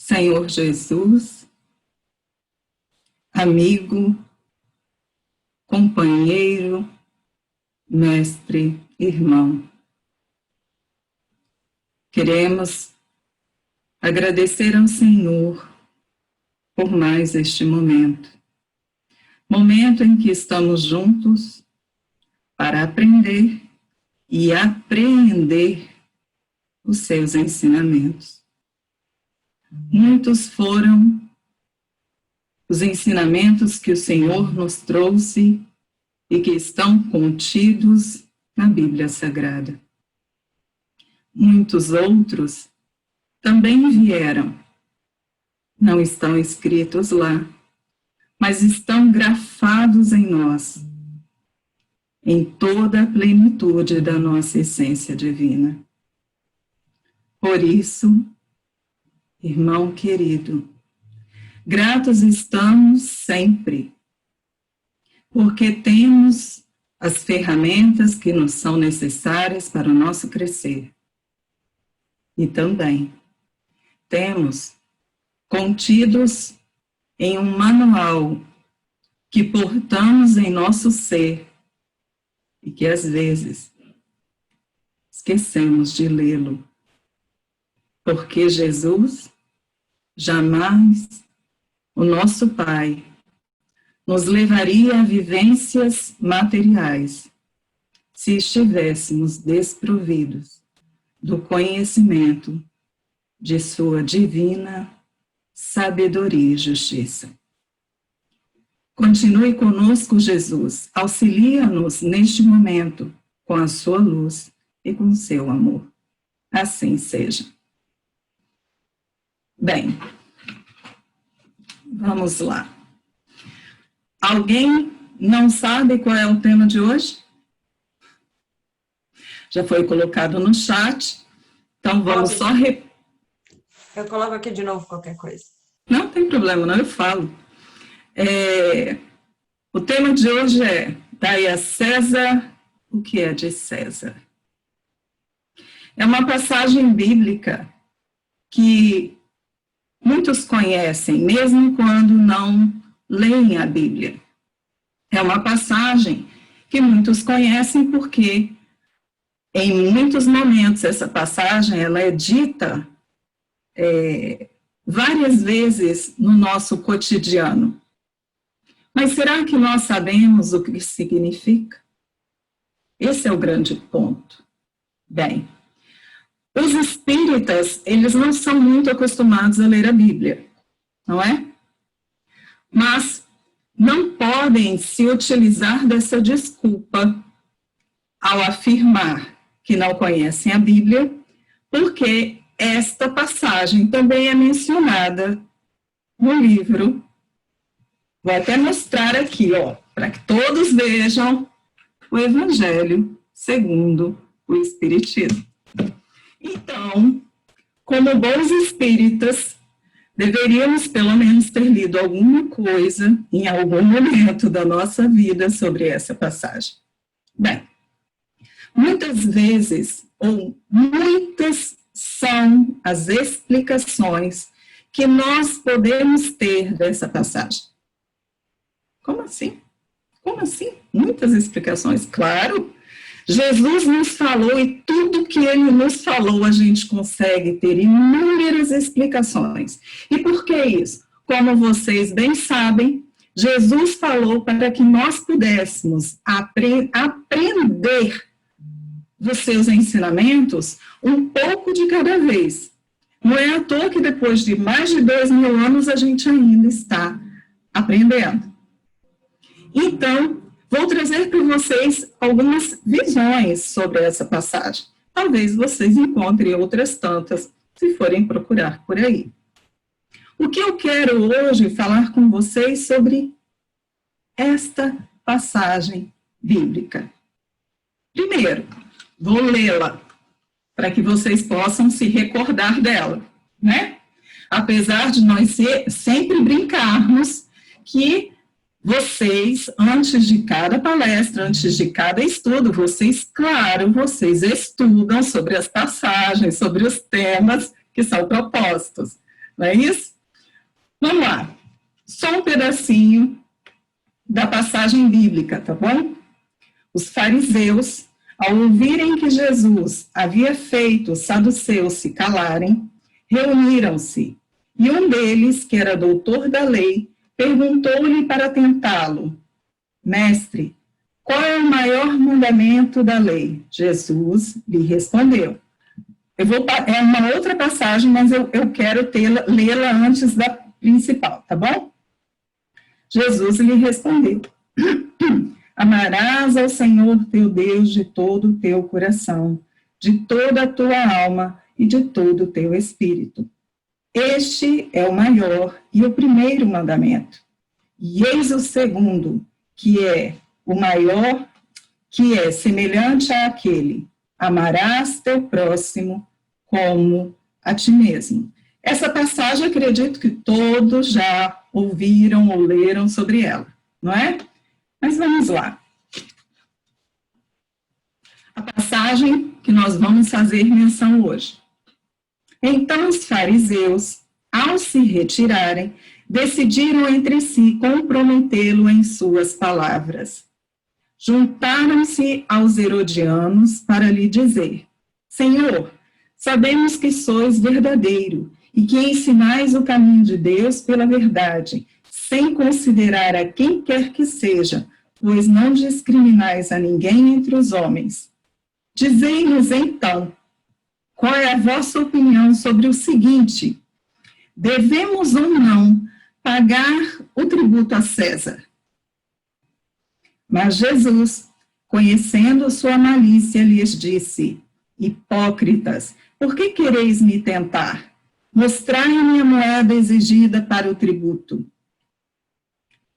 Senhor Jesus, amigo, companheiro, mestre, irmão. Queremos agradecer ao Senhor por mais este momento. Momento em que estamos juntos para aprender e apreender os seus ensinamentos. Muitos foram os ensinamentos que o Senhor nos trouxe e que estão contidos na Bíblia Sagrada. Muitos outros também vieram, não estão escritos lá, mas estão grafados em nós, em toda a plenitude da nossa essência divina. Por isso, irmão querido, gratos estamos sempre, porque temos as ferramentas que nos são necessárias para o nosso crescer. E também temos contidos em um manual que portamos em nosso ser e que às vezes esquecemos de lê-lo. Porque Jesus, jamais o nosso Pai nos levaria a vivências materiais se estivéssemos desprovidos do conhecimento de sua divina sabedoria e justiça. Continue conosco, Jesus, auxilia-nos neste momento com a sua luz e com seu amor. Assim seja. Bem, vamos lá. Alguém não sabe qual é o tema de hoje? Já foi colocado no chat, então vamos só... Eu coloco aqui de novo qualquer coisa. Não tem problema, não, eu falo. O tema de hoje é: dai a César o que é de César. É uma passagem bíblica que muitos conhecem, mesmo quando não leem a Bíblia. É uma passagem que muitos conhecem porque, em muitos momentos, essa passagem ela é dita várias vezes no nosso cotidiano. Mas será que nós sabemos o que significa? Esse é o grande ponto. Bem, os espíritas, eles não são muito acostumados a ler a Bíblia, não é? Mas não podem se utilizar dessa desculpa ao afirmar que não conhecem a Bíblia, porque esta passagem também é mencionada no livro. Vou até mostrar aqui, para que todos vejam o Evangelho segundo o Espiritismo. Então, como bons espíritas, deveríamos pelo menos ter lido alguma coisa em algum momento da nossa vida sobre essa passagem. Bem, muitas vezes, ou muitas são as explicações que nós podemos ter dessa passagem. Como assim? Como assim? Muitas explicações, claro. Jesus nos falou e tudo que ele nos falou a gente consegue ter inúmeras explicações. E por que isso? Como vocês bem sabem, Jesus falou para que nós pudéssemos aprender dos seus ensinamentos um pouco de cada vez. Não é à toa que depois de mais de 2000 anos a gente ainda está aprendendo. Então, vou trazer para vocês algumas visões sobre essa passagem. Talvez vocês encontrem outras tantas, se forem procurar por aí. O que eu quero hoje falar com vocês sobre esta passagem bíblica. Primeiro, vou lê-la, para que vocês possam se recordar dela, né? Apesar de nós sempre brincarmos que vocês, antes de cada palestra, antes de cada estudo, vocês estudam sobre as passagens, sobre os temas que são propostos. Não é isso? Vamos lá. Só um pedacinho da passagem bíblica, tá bom? Os fariseus, ao ouvirem que Jesus havia feito os saduceus se calarem, reuniram-se, e um deles, que era doutor da lei, perguntou-lhe para tentá-lo: Mestre, qual é o maior mandamento da lei? Jesus lhe respondeu. É uma outra passagem, mas eu quero lê-la antes da principal, tá bom? Jesus lhe respondeu: Amarás ao Senhor teu Deus de todo o teu coração, de toda a tua alma e de todo o teu espírito. Este é o maior e o primeiro mandamento. E eis o segundo, que é o maior, que é semelhante àquele: amarás teu próximo como a ti mesmo. Essa passagem, acredito que todos já ouviram ou leram sobre ela, não é? Mas vamos lá. A passagem que nós vamos fazer menção hoje. Então os fariseus, ao se retirarem, decidiram entre si comprometê-lo em suas palavras. Juntaram-se aos herodianos para lhe dizer: Senhor, sabemos que sois verdadeiro e que ensinais o caminho de Deus pela verdade, sem considerar a quem quer que seja, pois não discriminais a ninguém entre os homens. Dizei-nos, então, qual é a vossa opinião sobre o seguinte: devemos ou não pagar o tributo a César? Mas Jesus, conhecendo sua malícia, lhes disse: Hipócritas, por que quereis me tentar? Mostrai-me a moeda exigida para o tributo.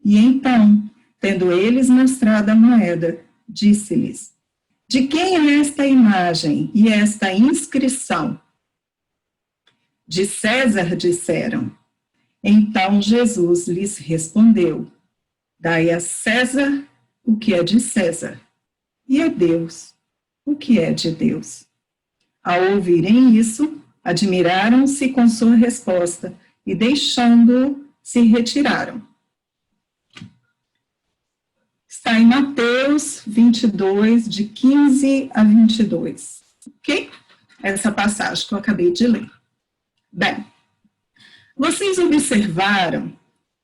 E então, tendo eles mostrado a moeda, disse-lhes: De quem é esta imagem e esta inscrição? De César, disseram. Então Jesus lhes respondeu: Dai a César o que é de César, e a Deus o que é de Deus. Ao ouvirem isso, admiraram-se com sua resposta e, deixando-o, se retiraram. Está em Mateus 22, de 15 a 22. Ok? Essa passagem que eu acabei de ler. Bem, vocês observaram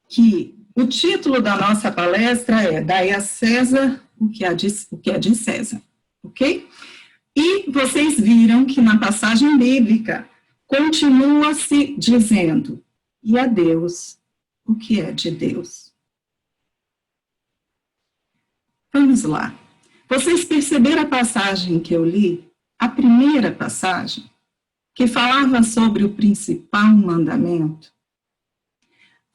que o título da nossa palestra é Dai a César o que é de César. Ok? E vocês viram que na passagem bíblica continua-se dizendo: e a Deus o que é de Deus. Vamos lá. Vocês perceberam a passagem que eu li? A primeira passagem, que falava sobre o principal mandamento?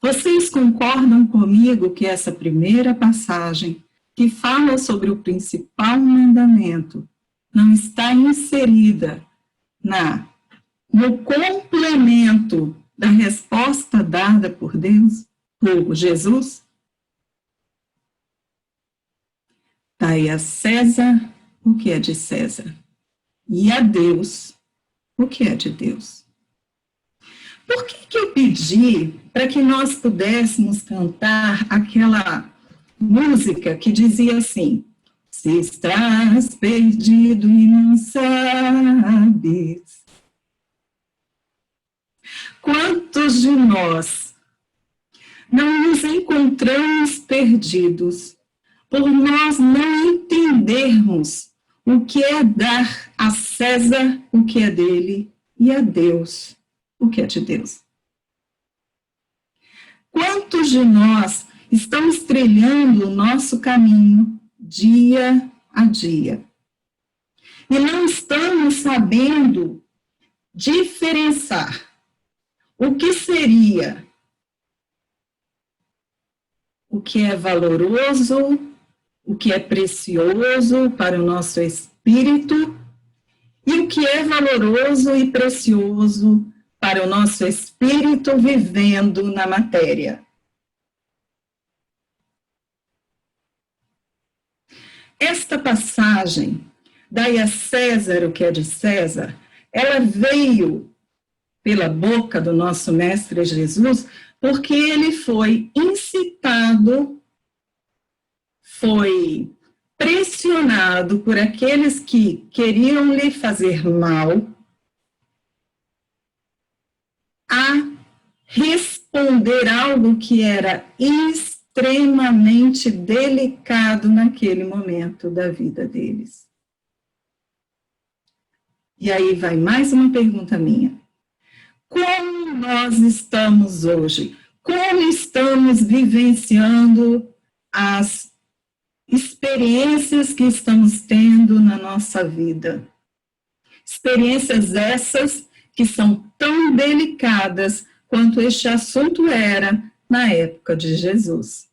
Vocês concordam comigo que essa primeira passagem, que fala sobre o principal mandamento, não está inserida no complemento da resposta dada por Deus, por Jesus? Dai a César o que é de César, e a Deus o que é de Deus. Por que eu pedi para que nós pudéssemos cantar aquela música que dizia assim: se estás perdido e não sabes? Quantos de nós não nos encontramos perdidos por nós não entendermos o que é dar a César o que é dele e a Deus o que é de Deus? Quantos de nós estamos trilhando o nosso caminho dia a dia e não estamos sabendo diferenciar o que seria o que é valoroso, o que é precioso para o nosso espírito e o que é valoroso e precioso para o nosso espírito vivendo na matéria? Esta passagem, dai a César o que é de César, ela veio pela boca do nosso Mestre Jesus, porque ele foi incitado, foi pressionado por aqueles que queriam lhe fazer mal a responder algo que era extremamente delicado naquele momento da vida deles. E aí vai mais uma pergunta minha. Como nós estamos hoje? Como estamos vivenciando as experiências que estamos tendo na nossa vida? Experiências essas que são tão delicadas quanto este assunto era na época de Jesus.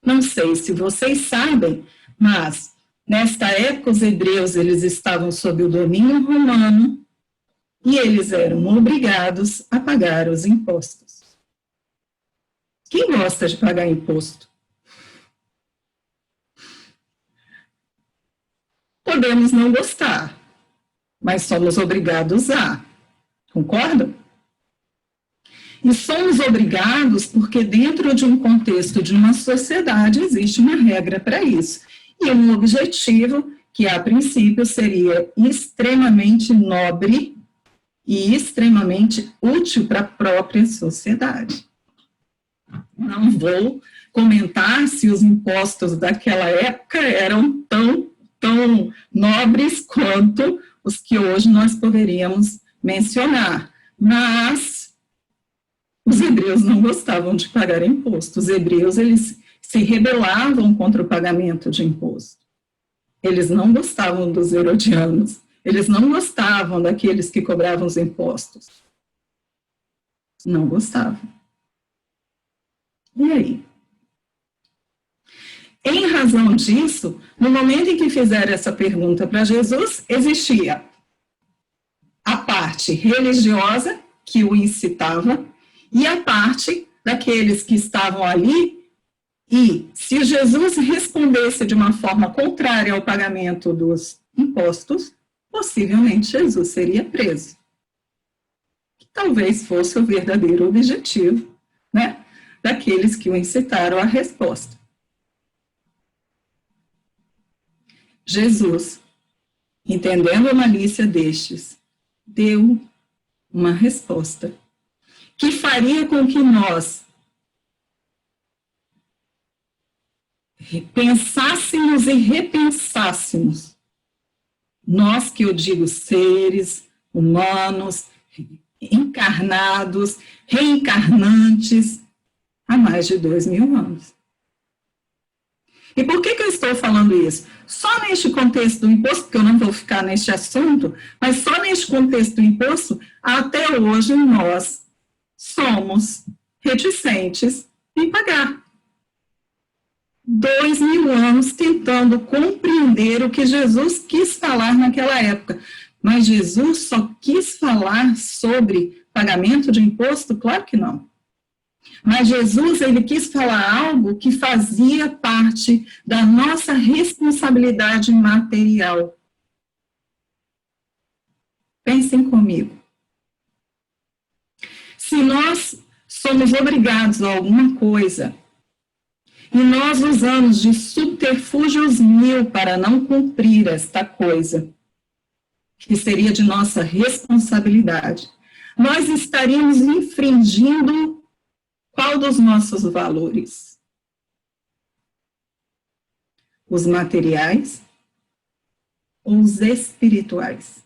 Não sei se vocês sabem, mas nesta época os hebreus eles estavam sob o domínio romano e eles eram obrigados a pagar os impostos. Quem gosta de pagar imposto? Podemos não gostar, mas somos obrigados a. Concordam? E somos obrigados porque dentro de um contexto de uma sociedade existe uma regra para isso. E um objetivo que, a princípio, seria extremamente nobre e extremamente útil para a própria sociedade. Não vou comentar se os impostos daquela época eram tão nobres quanto os que hoje nós poderíamos mencionar, mas os hebreus não gostavam de pagar imposto. Os hebreus, eles se rebelavam contra o pagamento de imposto. Eles não gostavam dos herodianos, eles não gostavam daqueles que cobravam os impostos. Não gostavam. E aí? Em razão disso, no momento em que fizeram essa pergunta para Jesus, existia a parte religiosa, que o incitava, e a parte daqueles que estavam ali, e se Jesus respondesse de uma forma contrária ao pagamento dos impostos, possivelmente Jesus seria preso. Que talvez fosse o verdadeiro objetivo, né, daqueles que o incitaram à resposta. Jesus, entendendo a malícia destes, deu uma resposta que faria com que nós pensássemos e repensássemos, nós que eu digo seres humanos, encarnados, reencarnantes, há mais de 2000 anos. E por que eu estou falando isso? Só neste contexto do imposto, porque eu não vou ficar neste assunto, mas só neste contexto do imposto, até hoje nós somos reticentes em pagar. 2000 anos tentando compreender o que Jesus quis falar naquela época. Mas Jesus só quis falar sobre pagamento de imposto? Claro que não. Mas Jesus, ele quis falar algo que fazia parte da nossa responsabilidade material. Pensem comigo. Se nós somos obrigados a alguma coisa, e nós usamos de subterfúgios 1000 para não cumprir esta coisa, que seria de nossa responsabilidade, nós estaríamos infringindo qual dos nossos valores? Os materiais ou os espirituais?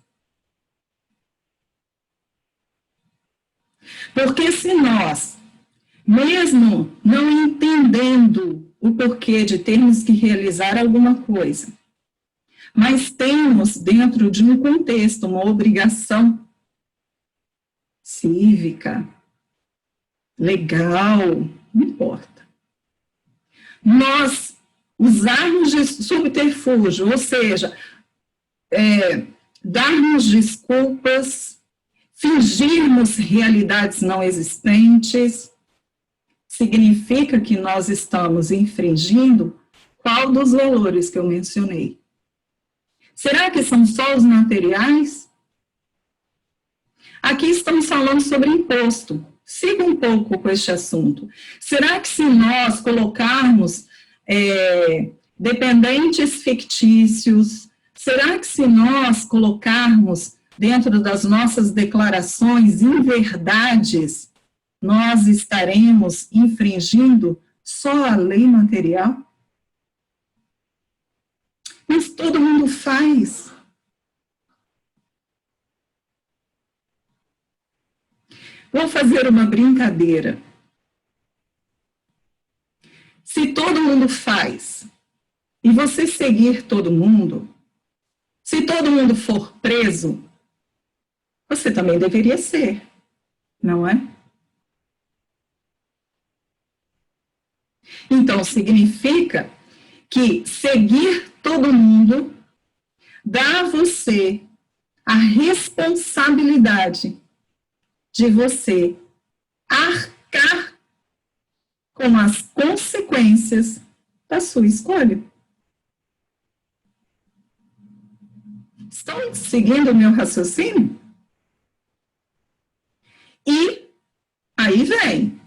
Porque se nós, mesmo não entendendo o porquê de termos que realizar alguma coisa, mas temos dentro de um contexto uma obrigação cívica, legal, não importa. Nós usarmos de subterfúgio, ou seja, darmos desculpas, fingirmos realidades não existentes, significa que nós estamos infringindo qual dos valores que eu mencionei? Será que são só os materiais? Aqui estamos falando sobre imposto. Siga um pouco com este assunto. Será que se nós colocarmos dependentes fictícios, será que se nós colocarmos dentro das nossas declarações inverdades, nós estaremos infringindo só a lei material? Mas todo mundo faz. Vou fazer uma brincadeira. Se todo mundo faz, e você seguir todo mundo, se todo mundo for preso, você também deveria ser, não é? Então, significa que seguir todo mundo dá a você a responsabilidade de você arcar com as consequências da sua escolha. Estão seguindo o meu raciocínio? E aí vem,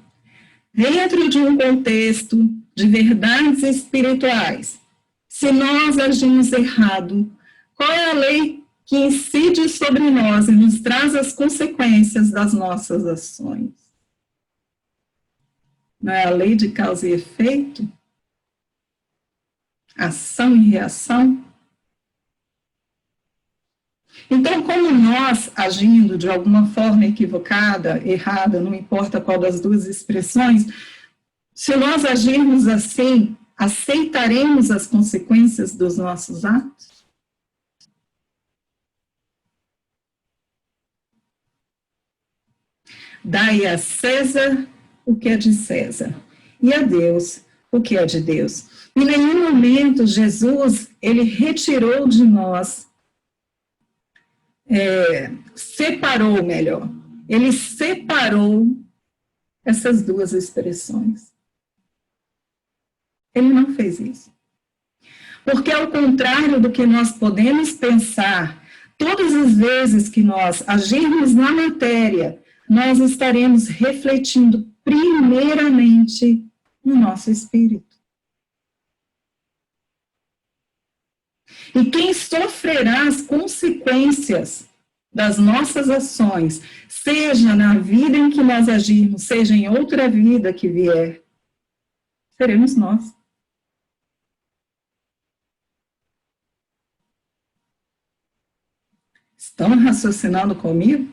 dentro de um contexto de verdades espirituais, se nós agimos errado, qual é a lei que incide sobre nós e nos traz as consequências das nossas ações? Não é a lei de causa e efeito? Ação e reação? Então, como nós, agindo de alguma forma equivocada, errada, não importa qual das duas expressões, se nós agirmos assim, aceitaremos as consequências dos nossos atos? Dai a César o que é de César, e a Deus o que é de Deus. Em nenhum momento Jesus, ele retirou de nós, separou melhor, ele separou essas duas expressões. Ele não fez isso. Porque ao contrário do que nós podemos pensar, todas as vezes que nós agirmos na matéria, nós estaremos refletindo primeiramente no nosso espírito. E quem sofrerá as consequências das nossas ações, seja na vida em que nós agirmos, seja em outra vida que vier, seremos nós. Estão raciocinando comigo?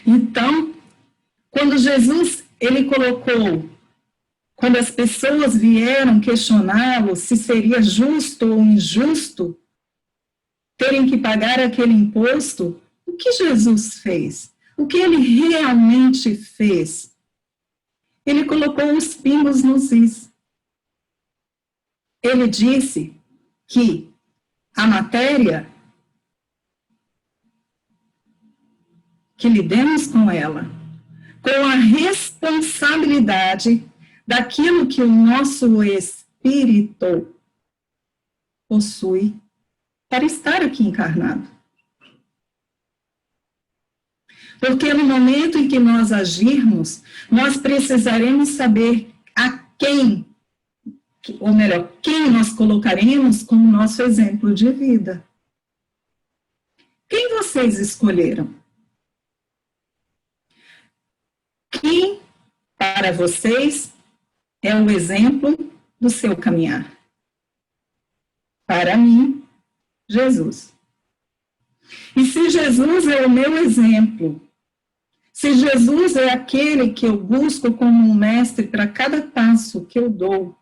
Então, quando Jesus, ele colocou, quando as pessoas vieram questioná-lo se seria justo ou injusto terem que pagar aquele imposto, o que Jesus fez? O que ele realmente fez? Ele colocou os pingos nos is. Ele disse que a matéria que lidemos com ela, com a responsabilidade daquilo que o nosso espírito possui para estar aqui encarnado. Porque no momento em que nós agirmos, nós precisaremos saber a quem, ou melhor, quem nós colocaremos como nosso exemplo de vida. Quem vocês escolheram? Quem, para vocês, é o exemplo do seu caminhar? Para mim, Jesus. E se Jesus é o meu exemplo, se Jesus é aquele que eu busco como um mestre para cada passo que eu dou,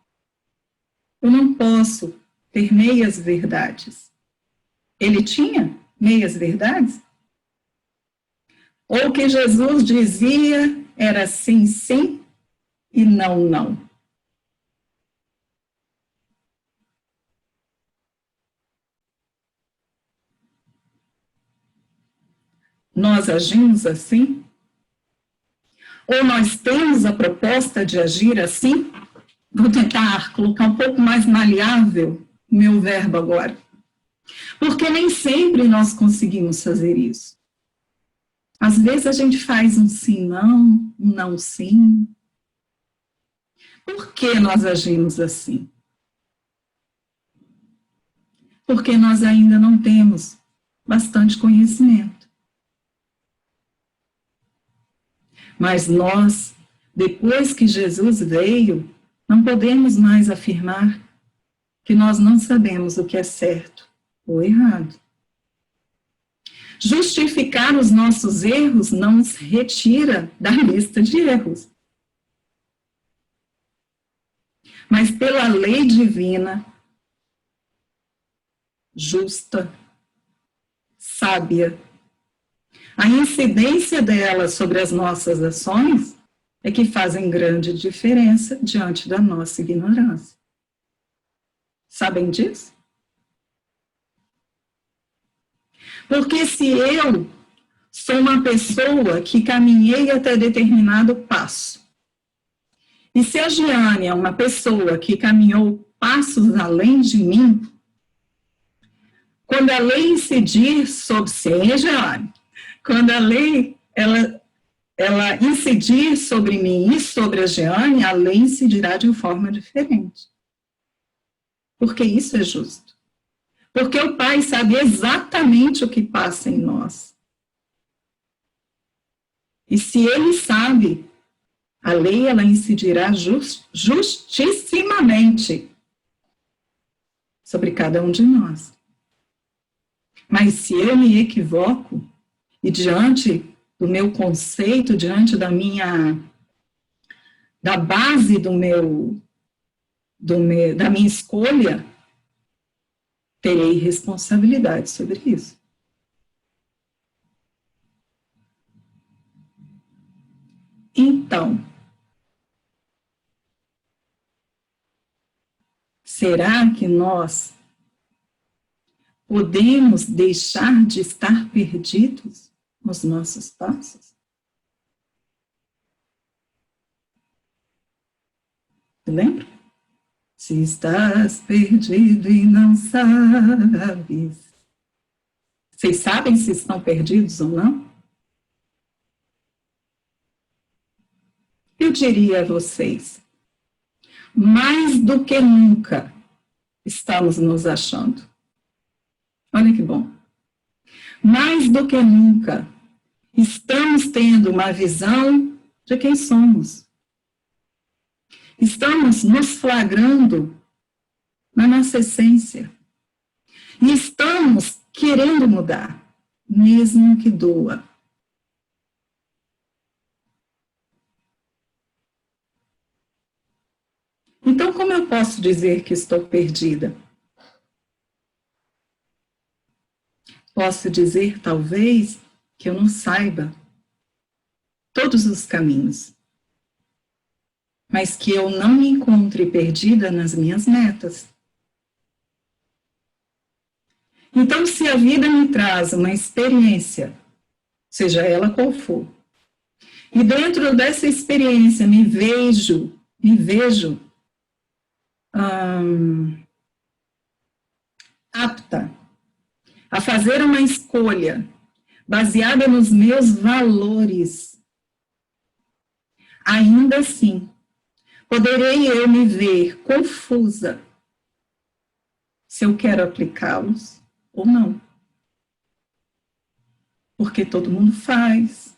eu não posso ter meias verdades. Ele tinha meias verdades? Ou o que Jesus dizia era sim, sim e não, não. Nós agimos assim? Ou nós temos a proposta de agir assim? Vou tentar colocar um pouco mais maleável o meu verbo agora. Porque nem sempre nós conseguimos fazer isso. Às vezes a gente faz um sim, não, um não, sim. Por que nós agimos assim? Porque nós ainda não temos bastante conhecimento. Mas nós, depois que Jesus veio, não podemos mais afirmar que nós não sabemos o que é certo ou errado. Justificar os nossos erros não nos retira da lista de erros. Mas pela lei divina, justa, sábia, a incidência dela sobre as nossas ações é que fazem grande diferença diante da nossa ignorância. Sabem disso? Porque se eu sou uma pessoa que caminhei até determinado passo, e se a Giane é uma pessoa que caminhou passos além de mim, quando a lei incidir sobre Giane, quando a lei ela incidir sobre mim e sobre a Giane, a lei incidirá de uma forma diferente. Porque isso é justo. Porque o Pai sabe exatamente o que passa em nós. E se Ele sabe, a lei ela incidirá justissimamente sobre cada um de nós. Mas se eu me equivoco, e diante do meu conceito, diante da base da minha escolha, terei responsabilidade sobre isso. Então, será que nós podemos deixar de estar perdidos nos nossos passos? Lembra? Se estás perdido e não sabes. Vocês sabem se estão perdidos ou não? Eu diria a vocês, mais do que nunca estamos nos achando. Olha que bom. Mais do que nunca estamos tendo uma visão de quem somos. Estamos nos flagrando na nossa essência. E estamos querendo mudar, mesmo que doa. Então, como eu posso dizer que estou perdida? Posso dizer, talvez, que eu não saiba todos os caminhos, mas que eu não me encontre perdida nas minhas metas. Então, se a vida me traz uma experiência, seja ela qual for, e dentro dessa experiência me vejo apta a fazer uma escolha baseada nos meus valores, ainda assim, poderei eu me ver confusa se eu quero aplicá-los ou não. Porque todo mundo faz.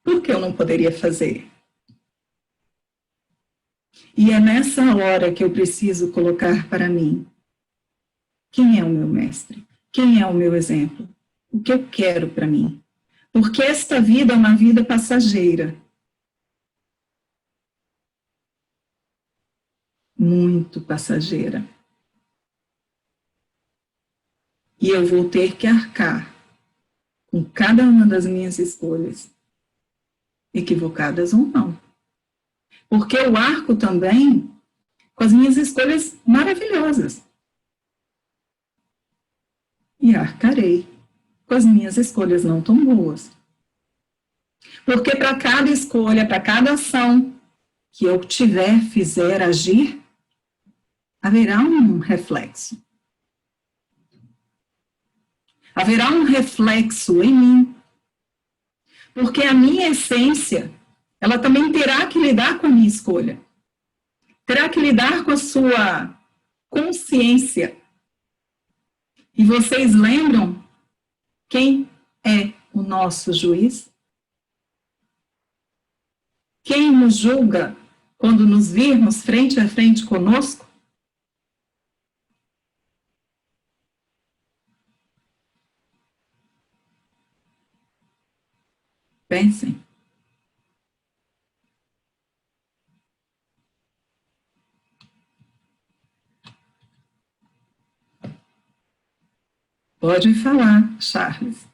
Por que eu não poderia fazer? E é nessa hora que eu preciso colocar para mim: quem é o meu mestre? Quem é o meu exemplo? O que eu quero para mim? Porque esta vida é uma vida passageira. Muito passageira. E eu vou ter que arcar com cada uma das minhas escolhas, equivocadas ou não. Porque eu arco também com as minhas escolhas maravilhosas. E arcarei com as minhas escolhas não tão boas. Porque para cada escolha, para cada ação que eu fizer, agir, haverá um reflexo. haverá um reflexo em mim, porque a minha essência, ela também terá que lidar com a minha escolha, terá que lidar com a sua consciência. E vocês lembram quem é o nosso juiz? Quem nos julga quando nos virmos frente a frente conosco? Pensem. Pode falar, Charles.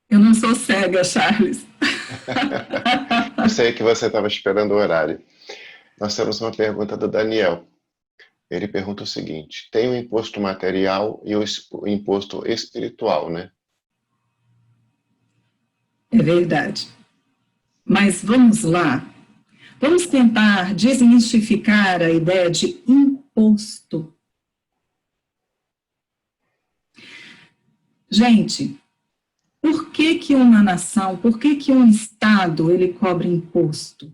Eu não sou cega, Charles. Eu sei que você estava esperando o horário. Nós temos uma pergunta do Daniel. Ele pergunta o seguinte: tem o imposto material e o imposto espiritual, né? É verdade. Mas vamos lá. Vamos tentar desmistificar a ideia de imposto. Gente, por que que uma nação, por que que um estado, ele cobra imposto?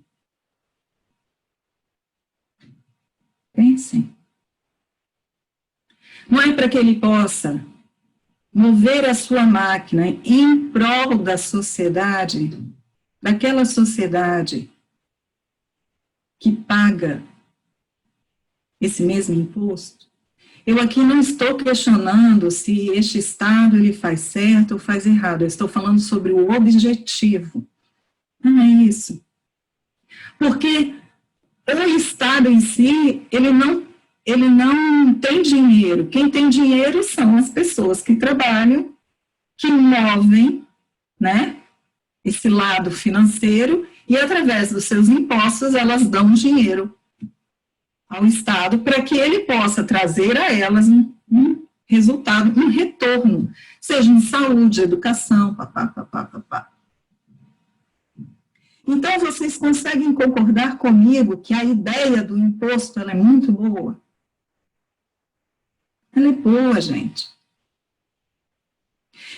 Pensem. Não é para que ele possa mover a sua máquina em prol da sociedade, daquela sociedade que paga esse mesmo imposto? Eu aqui não estou questionando se este Estado ele faz certo ou faz errado, eu estou falando sobre o objetivo. Não é isso. Porque o Estado em si, ele não tem dinheiro. Quem tem dinheiro são as pessoas que trabalham, que movem, né, esse lado financeiro, e através dos seus impostos elas dão dinheiro ao Estado para que ele possa trazer a elas um resultado, um retorno, seja em saúde, educação, papá. Então, vocês conseguem concordar comigo que a ideia do imposto ela é muito boa? Ela é boa, gente.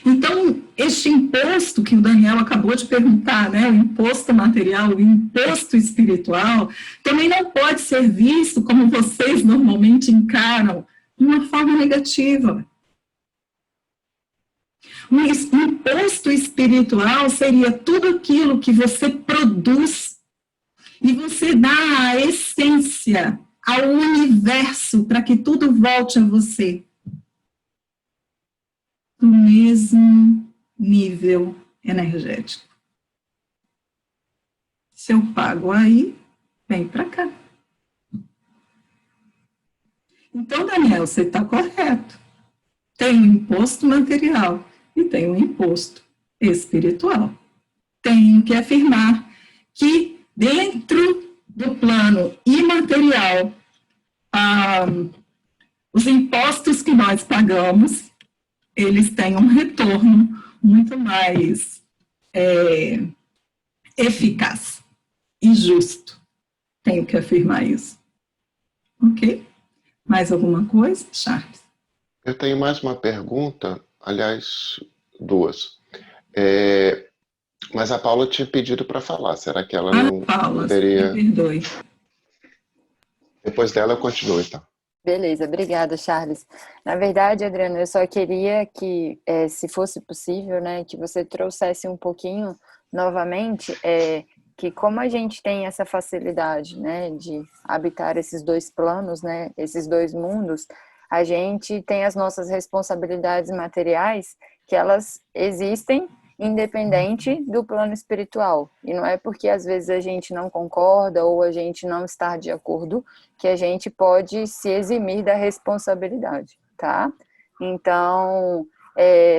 Então, este imposto que o Daniel acabou de perguntar, né, o imposto material, o imposto espiritual, também não pode ser visto como vocês normalmente encaram, de uma forma negativa. Um imposto espiritual seria tudo aquilo que você produz e você dá a essência ao universo para que tudo volte a você no mesmo nível energético. Se eu pago aí, vem para cá. Então, Daniel, você está correto. Tem um imposto material e tem um imposto espiritual. Tenho que afirmar que dentro do plano imaterial, os impostos que nós pagamos, eles têm um retorno muito mais eficaz e justo. Tenho que afirmar isso. Ok? Mais alguma coisa, Charles? Eu tenho mais uma pergunta, aliás, duas. Mas a Paula tinha pedido para falar. Será que ela não Paula, poderia... me perdoe. Depois dela eu continuo, então. Beleza, obrigada, Charles. Na verdade, Adriano, eu só queria que, se fosse possível, né, que você trouxesse um pouquinho, novamente, que como a gente tem essa facilidade, né, de habitar esses dois planos, né, esses dois mundos, a gente tem as nossas responsabilidades materiais, que elas existem independente do plano espiritual. E não é porque às vezes a gente não concorda ou a gente não está de acordo que a gente pode se eximir da responsabilidade, tá? Então,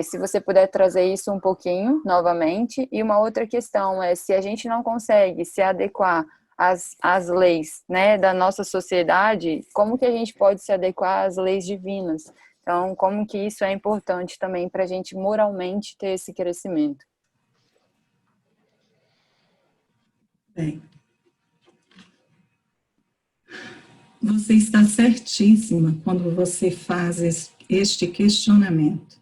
se você puder trazer isso um pouquinho novamente. E uma outra questão é, se a gente não consegue se adequar às leis, né, da nossa sociedade, como que a gente pode se adequar às leis divinas? Então, como que isso é importante também para a gente moralmente ter esse crescimento? Bem, você está certíssima quando você faz este questionamento.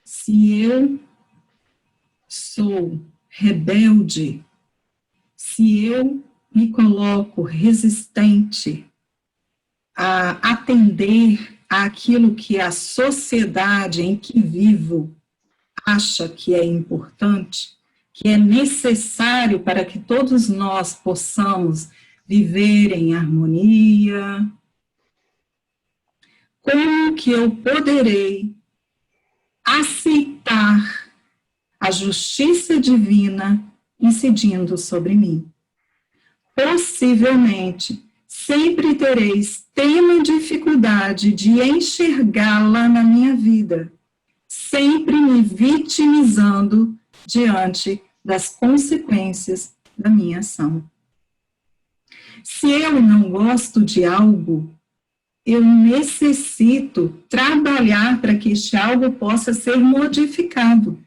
Se eu sou rebelde, se eu me coloco resistente a atender àquilo que a sociedade em que vivo acha que é importante, que é necessário para que todos nós possamos viver em harmonia, como que eu poderei aceitar a justiça divina incidindo sobre mim? Possivelmente, sempre terei extrema dificuldade de enxergá-la na minha vida, sempre me vitimizando diante das consequências da minha ação. Se eu não gosto de algo, eu necessito trabalhar para que este algo possa ser modificado.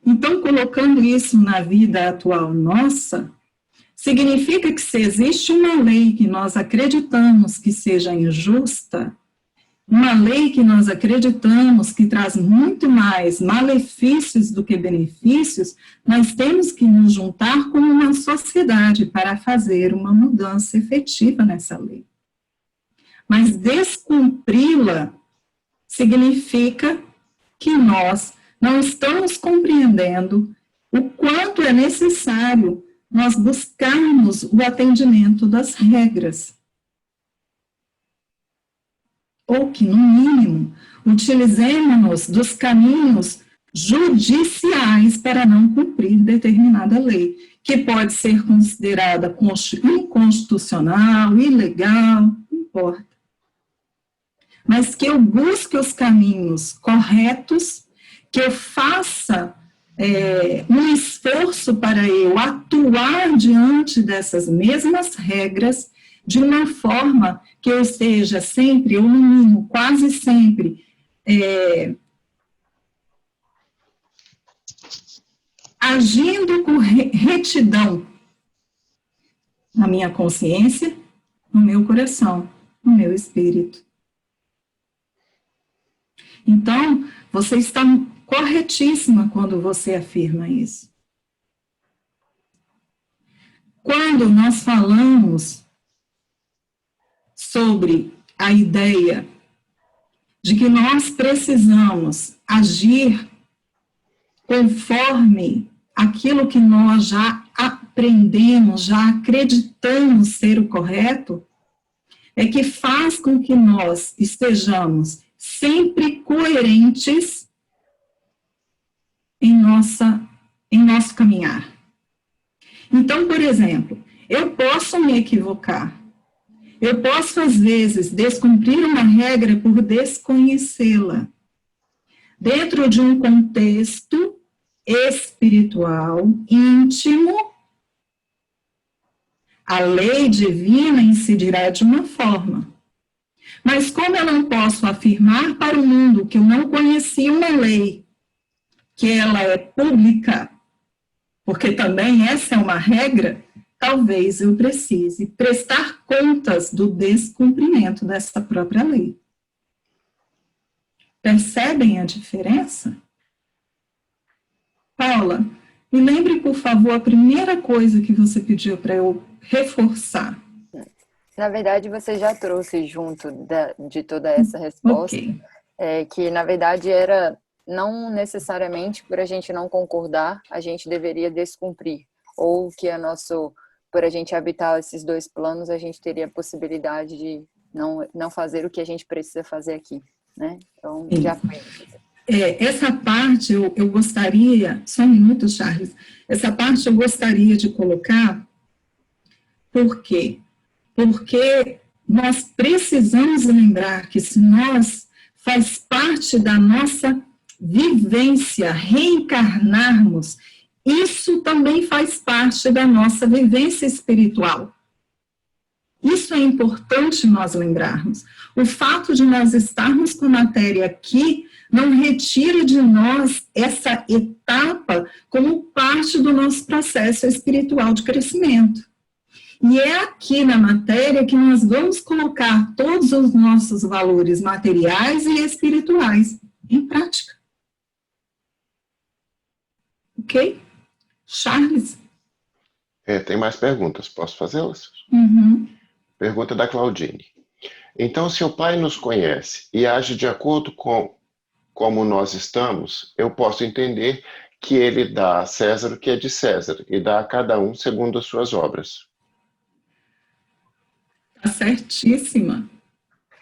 Então, colocando isso na vida atual nossa, significa que se existe uma lei que nós acreditamos que seja injusta, uma lei que nós acreditamos que traz muito mais malefícios do que benefícios, nós temos que nos juntar como uma sociedade para fazer uma mudança efetiva nessa lei. Mas descumpri-la significa que nós não estamos compreendendo o quanto é necessário nós buscarmos o atendimento das regras. Ou que, no mínimo, utilizemos-nos dos caminhos judiciais para não cumprir determinada lei, que pode ser considerada inconstitucional, ilegal, não importa. Mas que eu busque os caminhos corretos, que eu faça um esforço para eu atuar diante dessas mesmas regras de uma forma que eu esteja sempre, ou no mínimo, quase sempre, agindo com retidão na minha consciência, no meu coração, no meu espírito. Então, você está corretíssima quando você afirma isso. Quando nós falamos sobre a ideia de que nós precisamos agir conforme aquilo que nós já aprendemos, já acreditamos ser o correto, é que faz com que nós estejamos sempre coerentes em nosso caminhar. Então, por exemplo, eu posso me equivocar, eu posso, às vezes, descumprir uma regra por desconhecê-la. Dentro de um contexto espiritual, íntimo, a lei divina incidirá de uma forma. Mas como eu não posso afirmar para o mundo que eu não conheci uma lei, que ela é pública, porque também essa é uma regra, talvez eu precise prestar contas do descumprimento dessa própria lei. Percebem a diferença? Paula, me lembre, por favor, a primeira coisa que você pediu para eu reforçar. Na verdade, você já trouxe junto de toda essa resposta, Okay. Que na verdade era não necessariamente por a gente não concordar, a gente deveria descumprir, ou que por a gente habitar esses dois planos, a gente teria a possibilidade de não fazer o que a gente precisa fazer aqui, né? Então, já foi. Essa parte eu gostaria, só um minuto, Charles, essa parte eu gostaria de colocar, por quê? Porque nós precisamos lembrar que se nós faz parte da nossa vivência reencarnarmos, isso também faz parte da nossa vivência espiritual. Isso é importante nós lembrarmos. O fato de nós estarmos com a matéria aqui não retira de nós essa etapa como parte do nosso processo espiritual de crescimento. E é aqui na matéria que nós vamos colocar todos os nossos valores materiais e espirituais em prática. Ok? Charles? Tem mais perguntas, posso fazê-las? Uhum. Pergunta da Claudine. Então, se o Pai nos conhece e age de acordo com como nós estamos, eu posso entender que ele dá a César o que é de César e dá a cada um segundo as suas obras. Está certíssima.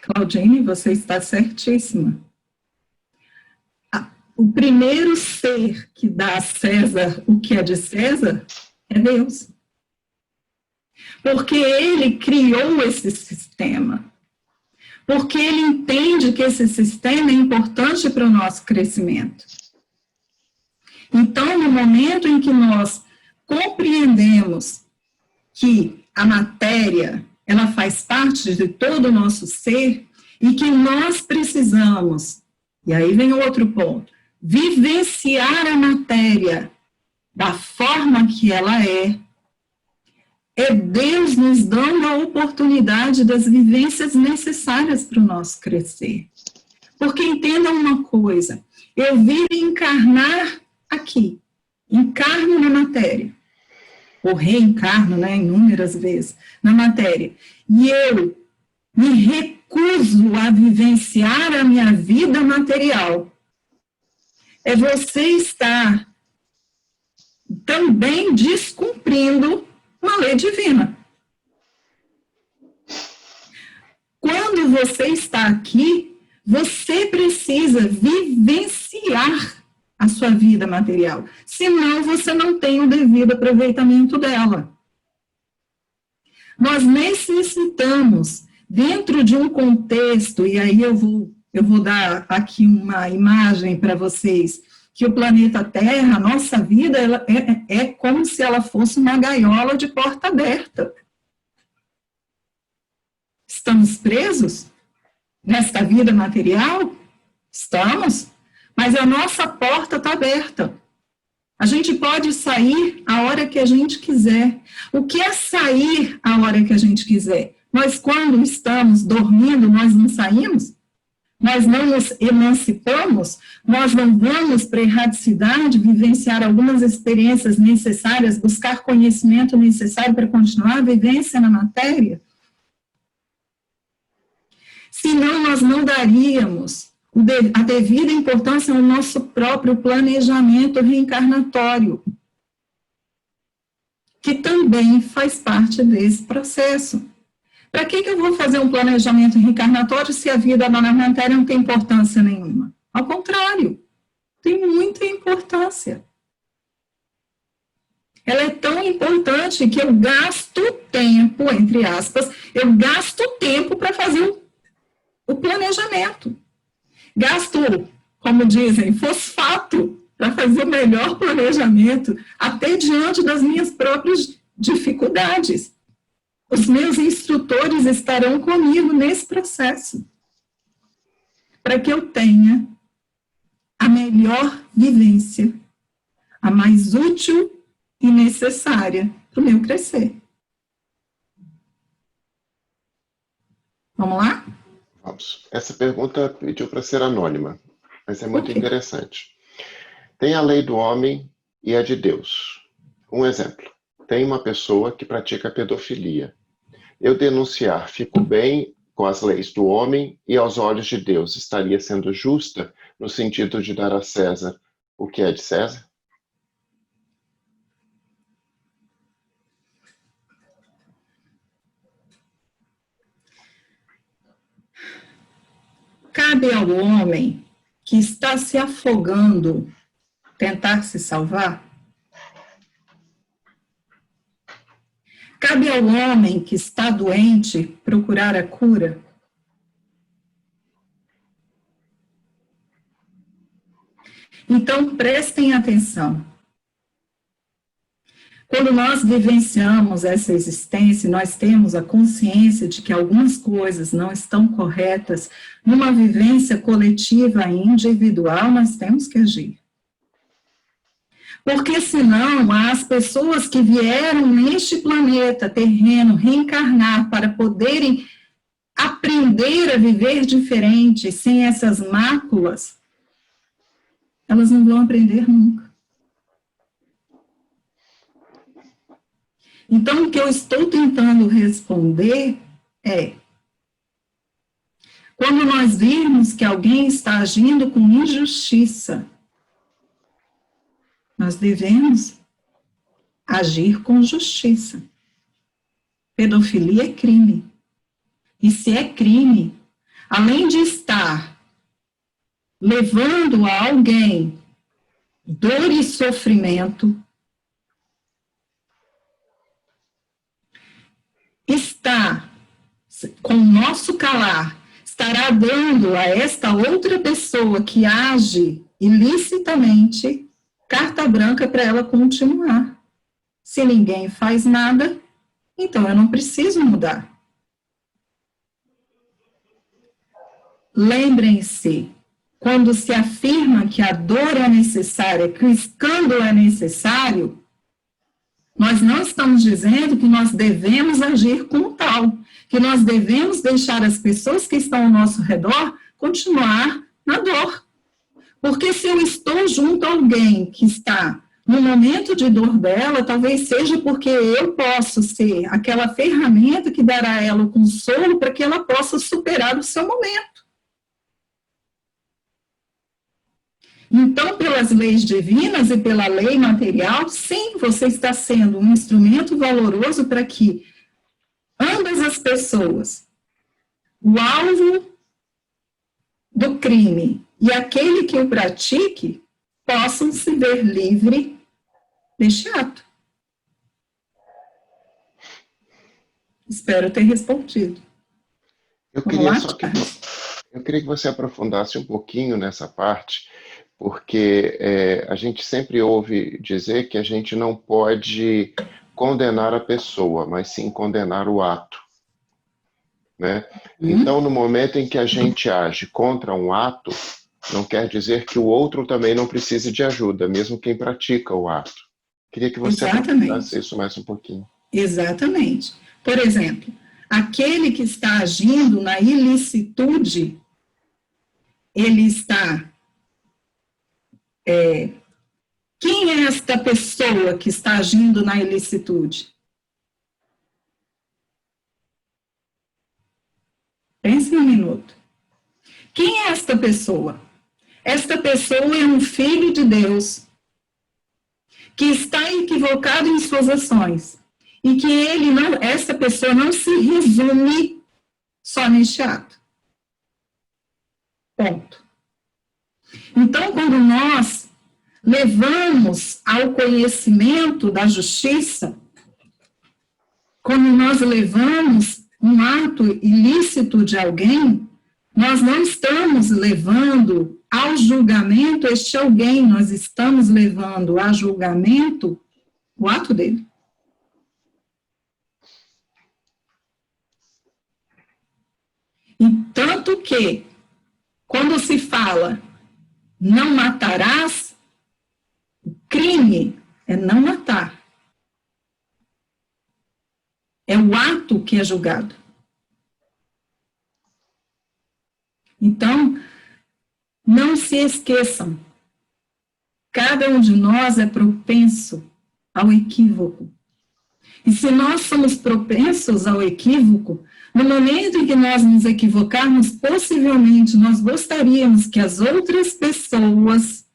Claudine, você está certíssima. O primeiro ser que dá a César o que é de César é Deus. Porque ele criou esse sistema. Porque ele entende que esse sistema é importante para o nosso crescimento. Então, no momento em que nós compreendemos que a matéria, ela faz parte de todo o nosso ser, e que nós precisamos, e aí vem outro ponto, vivenciar a matéria da forma que ela é Deus nos dando a oportunidade das vivências necessárias para o nosso crescer. Porque entendam uma coisa, eu vim encarnar aqui, encarno na matéria, ou reencarno, né, inúmeras vezes, na matéria, e eu me recuso a vivenciar a minha vida material. É você estar também descumprindo uma lei divina. Quando você está aqui, você precisa vivenciar a sua vida material, senão você não tem o devido aproveitamento dela. Nós necessitamos, dentro de um contexto, e aí eu vou dar aqui uma imagem para vocês, que o planeta Terra, a nossa vida, ela é como se ela fosse uma gaiola de porta aberta. Estamos presos nesta vida material? Estamos, mas a nossa porta está aberta. A gente pode sair a hora que a gente quiser. O que é sair a hora que a gente quiser? Nós, quando estamos dormindo, nós não saímos? Nós não nos emancipamos, nós não vamos para a erradicidade, vivenciar algumas experiências necessárias, buscar conhecimento necessário para continuar a vivência na matéria? Senão, nós não daríamos a devida importância ao nosso próprio planejamento reencarnatório, que também faz parte desse processo. Para que eu vou fazer um planejamento reencarnatório se a vida na matéria não tem importância nenhuma? Ao contrário, tem muita importância. Ela é tão importante que eu gasto tempo, entre aspas, eu gasto tempo para fazer o planejamento. Gasto, como dizem, fosfato para fazer o melhor planejamento, até diante das minhas próprias dificuldades. Os meus instrutores estarão comigo nesse processo, para que eu tenha a melhor vivência, a mais útil e necessária para o meu crescer. Vamos lá? Vamos. Essa pergunta pediu para ser anônima, mas é muito interessante. Tem a lei do homem e a de Deus. Um exemplo. Tem uma pessoa que pratica pedofilia. Eu denunciar, fico bem com as leis do homem e aos olhos de Deus, estaria sendo justa no sentido de dar a César o que é de César? Cabe ao homem que está se afogando tentar se salvar? Cabe ao homem que está doente procurar a cura? Então, prestem atenção. Quando nós vivenciamos essa existência, nós temos a consciência de que algumas coisas não estão corretas, numa vivência coletiva e individual, nós temos que agir. Porque senão as pessoas que vieram neste planeta terreno reencarnar para poderem aprender a viver diferente, sem essas máculas, elas não vão aprender nunca. Então, o que eu estou tentando responder é: quando nós virmos que alguém está agindo com injustiça, nós devemos agir com justiça. Pedofilia é crime. E se é crime, além de estar levando a alguém dor e sofrimento, está, com o nosso calar, estará dando a esta outra pessoa que age ilicitamente carta branca para ela continuar. Se ninguém faz nada, então eu não preciso mudar. Lembrem-se, quando se afirma que a dor é necessária, que o escândalo é necessário, nós não estamos dizendo que nós devemos agir como tal, que nós devemos deixar as pessoas que estão ao nosso redor continuar na dor. Porque se eu estou junto a alguém que está no momento de dor dela, talvez seja porque eu posso ser aquela ferramenta que dará a ela o consolo para que ela possa superar o seu momento. Então, pelas leis divinas e pela lei material, sim, você está sendo um instrumento valoroso para que ambas as pessoas, o alvo do crime e aquele que o pratique, possam se ver livre deste ato. Espero ter respondido. Eu queria que você aprofundasse um pouquinho nessa parte, porque a gente sempre ouve dizer que a gente não pode condenar a pessoa, mas sim condenar o ato, né? Então, no momento em que a gente age contra um ato, não quer dizer que o outro também não precise de ajuda, mesmo quem pratica o ato. Queria que você aprofundasse isso mais um pouquinho. Exatamente. Por exemplo, aquele que está agindo na ilicitude, ele está... quem é esta pessoa que está agindo na ilicitude? Pense um minuto. Quem é esta pessoa? Esta pessoa é um filho de Deus que está equivocado em suas ações e que essa pessoa não se resume só neste ato. Ponto. Então, quando nós levamos ao conhecimento da justiça, quando nós levamos um ato ilícito de alguém, nós não estamos levando ao julgamento este alguém, nós estamos levando a julgamento o ato dele. E tanto que, quando se fala não matarás, o crime é não matar. É o ato que é julgado. Então, não se esqueçam, cada um de nós é propenso ao equívoco. E se nós somos propensos ao equívoco, no momento em que nós nos equivocarmos, possivelmente nós gostaríamos que as outras pessoas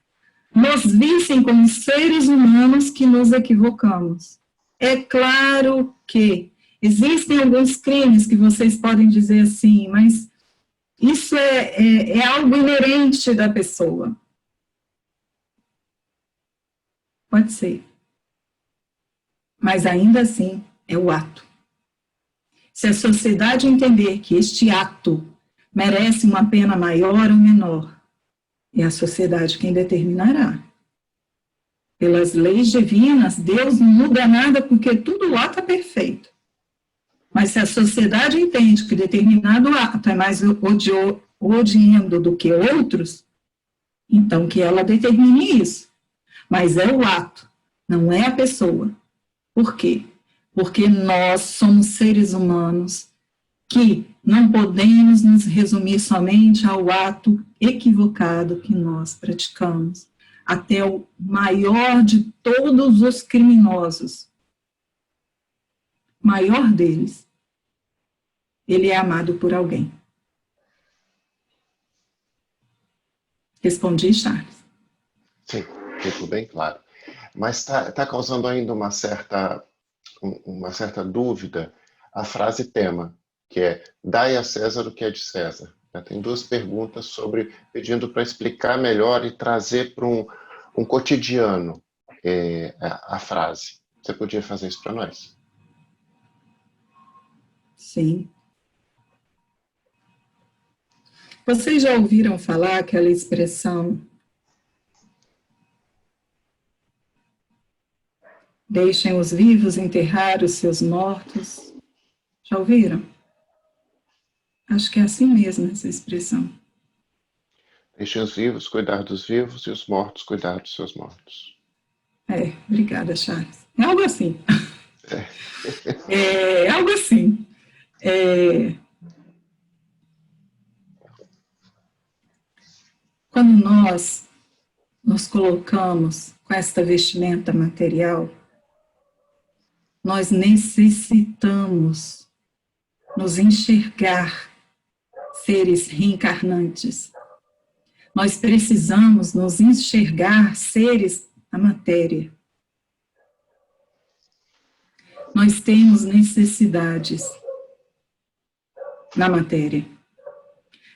nos vissem como seres humanos que nos equivocamos. É claro que existem alguns crimes que vocês podem dizer assim, mas isso é algo inerente da pessoa. Pode ser. Mas ainda assim, é o ato. Se a sociedade entender que este ato merece uma pena maior ou menor, é a sociedade quem determinará. Pelas leis divinas, Deus não muda nada porque tudo lá está perfeito. Mas se a sociedade entende que determinado ato é mais odiento do que outros, então que ela determine isso. mas é o ato, não é a pessoa. Por quê? Porque nós somos seres humanos que não podemos nos resumir somente ao ato equivocado que nós praticamos. Até o maior de todos os criminosos, maior deles, ele é amado por alguém. Respondi, Charles? Sim, ficou bem claro. Mas está causando ainda uma certa dúvida a frase tema, que é: dai a César o que é de César. Tem duas perguntas pedindo para explicar melhor e trazer para um cotidiano a frase. Você podia fazer isso para nós? Sim. Vocês já ouviram falar aquela expressão: deixem os vivos enterrar os seus mortos? Já ouviram? Acho que é assim mesmo essa expressão. Deixem os vivos cuidar dos vivos e os mortos cuidar dos seus mortos. Obrigada, Charles. É algo assim. É algo assim. Quando nós nos colocamos com esta vestimenta material, nós necessitamos nos enxergar seres reencarnantes. Nós precisamos nos enxergar seres da matéria. Nós temos necessidades na matéria.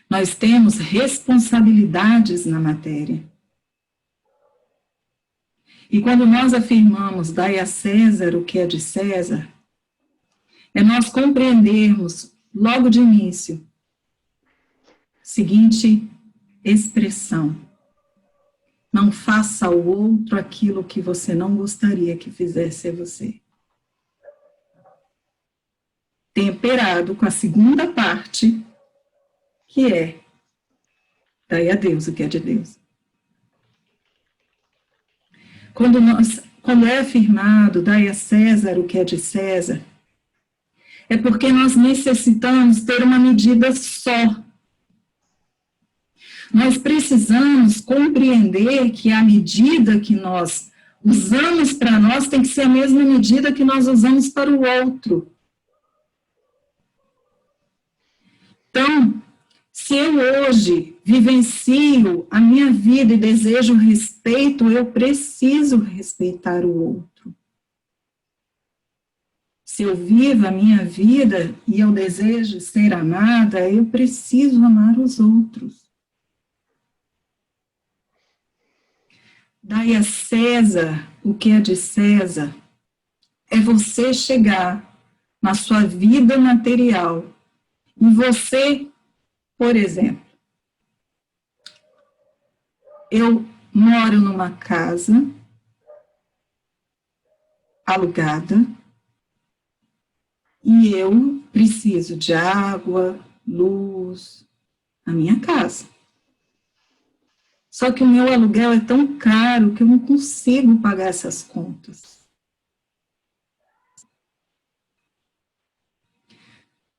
Nós temos responsabilidades na matéria. E quando nós afirmamos, dai a César o que é de César, é nós compreendermos, logo de início, seguinte expressão: não faça ao outro aquilo que você não gostaria que fizesse a você. Temperado com a segunda parte, que é: dai a Deus o que é de Deus. Quando é afirmado, dai a César o que é de César, é porque nós necessitamos ter uma medida só. Nós precisamos compreender que a medida que nós usamos para nós tem que ser a mesma medida que nós usamos para o outro. Então, se eu hoje vivencio a minha vida e desejo respeito, eu preciso respeitar o outro. Se eu vivo a minha vida e eu desejo ser amada, eu preciso amar os outros. Dai a César o que é de César. É você chegar na sua vida material e você, por exemplo, eu moro numa casa alugada e eu preciso de água, luz, na minha casa. Só que o meu aluguel é tão caro que eu não consigo pagar essas contas.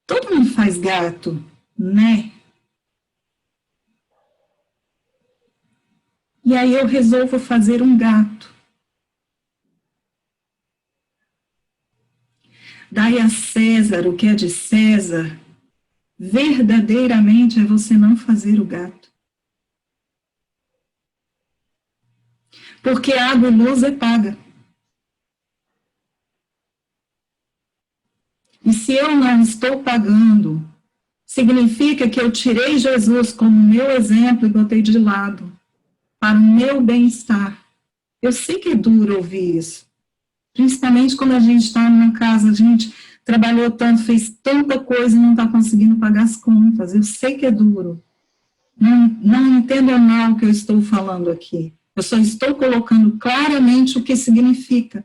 Todo mundo faz gato, né? E aí eu resolvo fazer um gato. Dai a César o que é de César, verdadeiramente é você não fazer o gato. Porque água e luz é paga. E se eu não estou pagando, significa que eu tirei Jesus como meu exemplo e botei de lado, para o meu bem-estar. Eu sei que é duro ouvir isso. Principalmente quando a gente está numa casa, a gente trabalhou tanto, fez tanta coisa e não está conseguindo pagar as contas. Eu sei que é duro. Não entenda mal o que eu estou falando aqui. Eu só estou colocando claramente o que significa.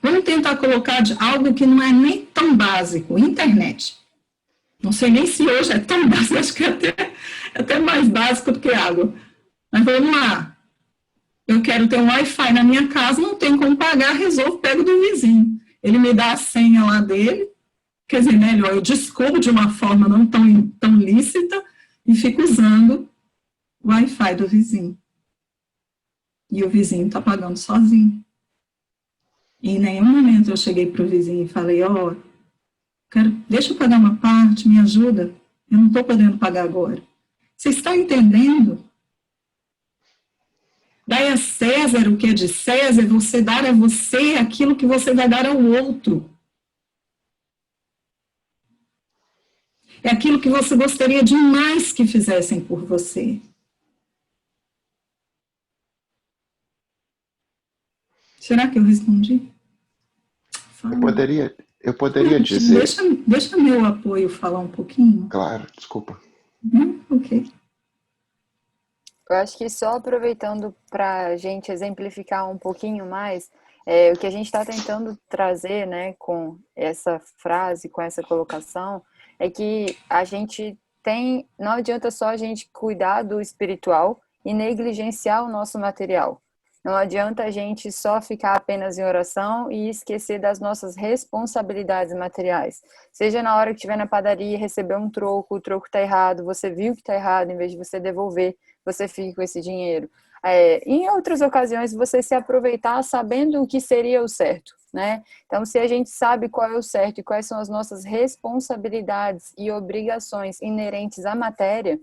Vamos tentar colocar algo que não é nem tão básico, internet. Não sei nem se hoje é tão básico, acho que é até mais básico do que água. Mas vamos lá. Eu quero ter um Wi-Fi na minha casa, não tem como pagar, resolvo, pego do vizinho. Ele me dá a senha lá dele, quer dizer, melhor, eu descubro de uma forma não tão lícita e fico usando o Wi-Fi do vizinho. E o vizinho está pagando sozinho. E em nenhum momento eu cheguei para o vizinho e falei, ó, deixa eu pagar uma parte, me ajuda, eu não estou podendo pagar agora. Você está entendendo? Dai a César o que é de César, você dar a você aquilo que você vai dar ao outro. É aquilo que você gostaria demais que fizessem por você. Será que eu respondi? Fala. Eu poderia dizer... Deixa meu apoio falar um pouquinho. Claro, desculpa. Ok. Eu acho que só aproveitando para a gente exemplificar um pouquinho mais, o que a gente está tentando trazer, né, com essa frase, com essa colocação, é que a gente não adianta só a gente cuidar do espiritual e negligenciar o nosso material. Não adianta a gente só ficar apenas em oração e esquecer das nossas responsabilidades materiais. Seja na hora que estiver na padaria e receber um troco, o troco está errado, você viu que está errado, em vez de você devolver, você fica com esse dinheiro. Em outras ocasiões, você se aproveitar sabendo o que seria o certo, né? Então, se a gente sabe qual é o certo e quais são as nossas responsabilidades e obrigações inerentes à matéria,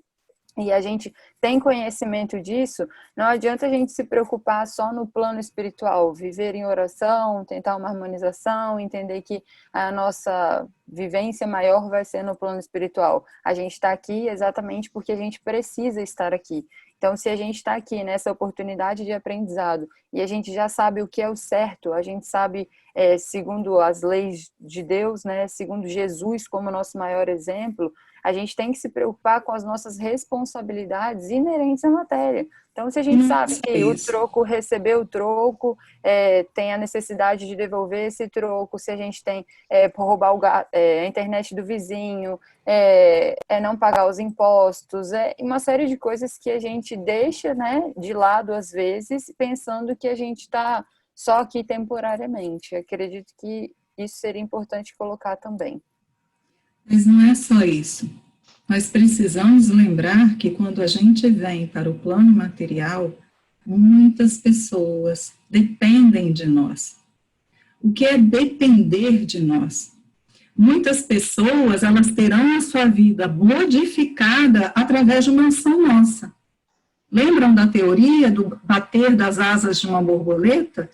e a gente tem conhecimento disso, não adianta a gente se preocupar só no plano espiritual, viver em oração, tentar uma harmonização, entender que a nossa vivência maior vai ser no plano espiritual. A gente está aqui exatamente porque a gente precisa estar aqui. Então, se a gente está aqui nessa oportunidade de aprendizado e a gente já sabe o que é o certo, a gente sabe, segundo as leis de Deus, né, segundo Jesus como nosso maior exemplo, a gente tem que se preocupar com as nossas responsabilidades inerentes à matéria. Então, se a gente sabe que o troco, receber o troco, tem a necessidade de devolver esse troco, se a gente tem por roubar a internet do vizinho, não pagar os impostos, uma série de coisas que a gente deixa, né, de lado às vezes, pensando que a gente está só aqui temporariamente. Acredito que isso seria importante colocar também. Mas não é só isso. Nós precisamos lembrar que quando a gente vem para o plano material, muitas pessoas dependem de nós. O que é depender de nós? Muitas pessoas, elas terão a sua vida modificada através de uma ação nossa. Lembram da teoria do bater das asas de uma borboleta?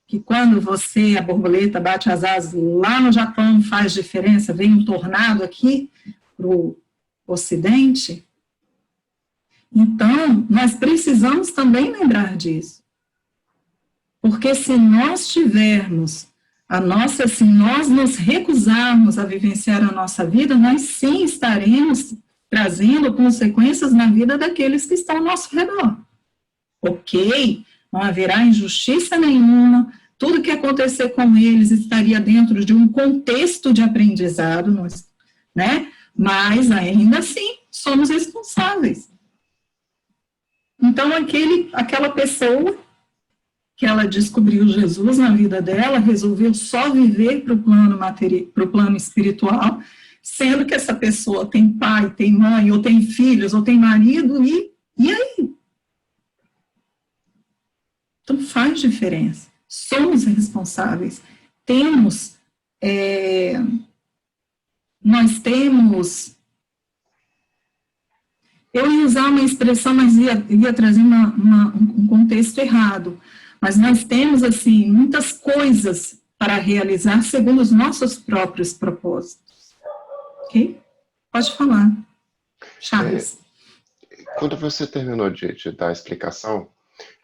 Que quando a borboleta bate as asas lá no Japão, faz diferença, vem um tornado aqui para o Ocidente. Então, nós precisamos também lembrar disso. Porque se nós tivermos se nós nos recusarmos a vivenciar a nossa vida, nós sim estaremos trazendo consequências na vida daqueles que estão ao nosso redor. Ok, não haverá injustiça nenhuma, tudo que acontecer com eles estaria dentro de um contexto de aprendizado, né? Mas ainda assim somos responsáveis. Então aquela pessoa que ela descobriu Jesus na vida dela, resolveu só viver para o plano espiritual, sendo que essa pessoa tem pai, tem mãe, ou tem filhos, ou tem marido, e aí? Então faz diferença. Somos responsáveis. Nós temos... Eu ia usar uma expressão, mas ia trazer um contexto errado. Mas nós temos, assim, muitas coisas para realizar segundo os nossos próprios propósitos. Ok? Pode falar, Charles. Quando você terminou de dar a explicação,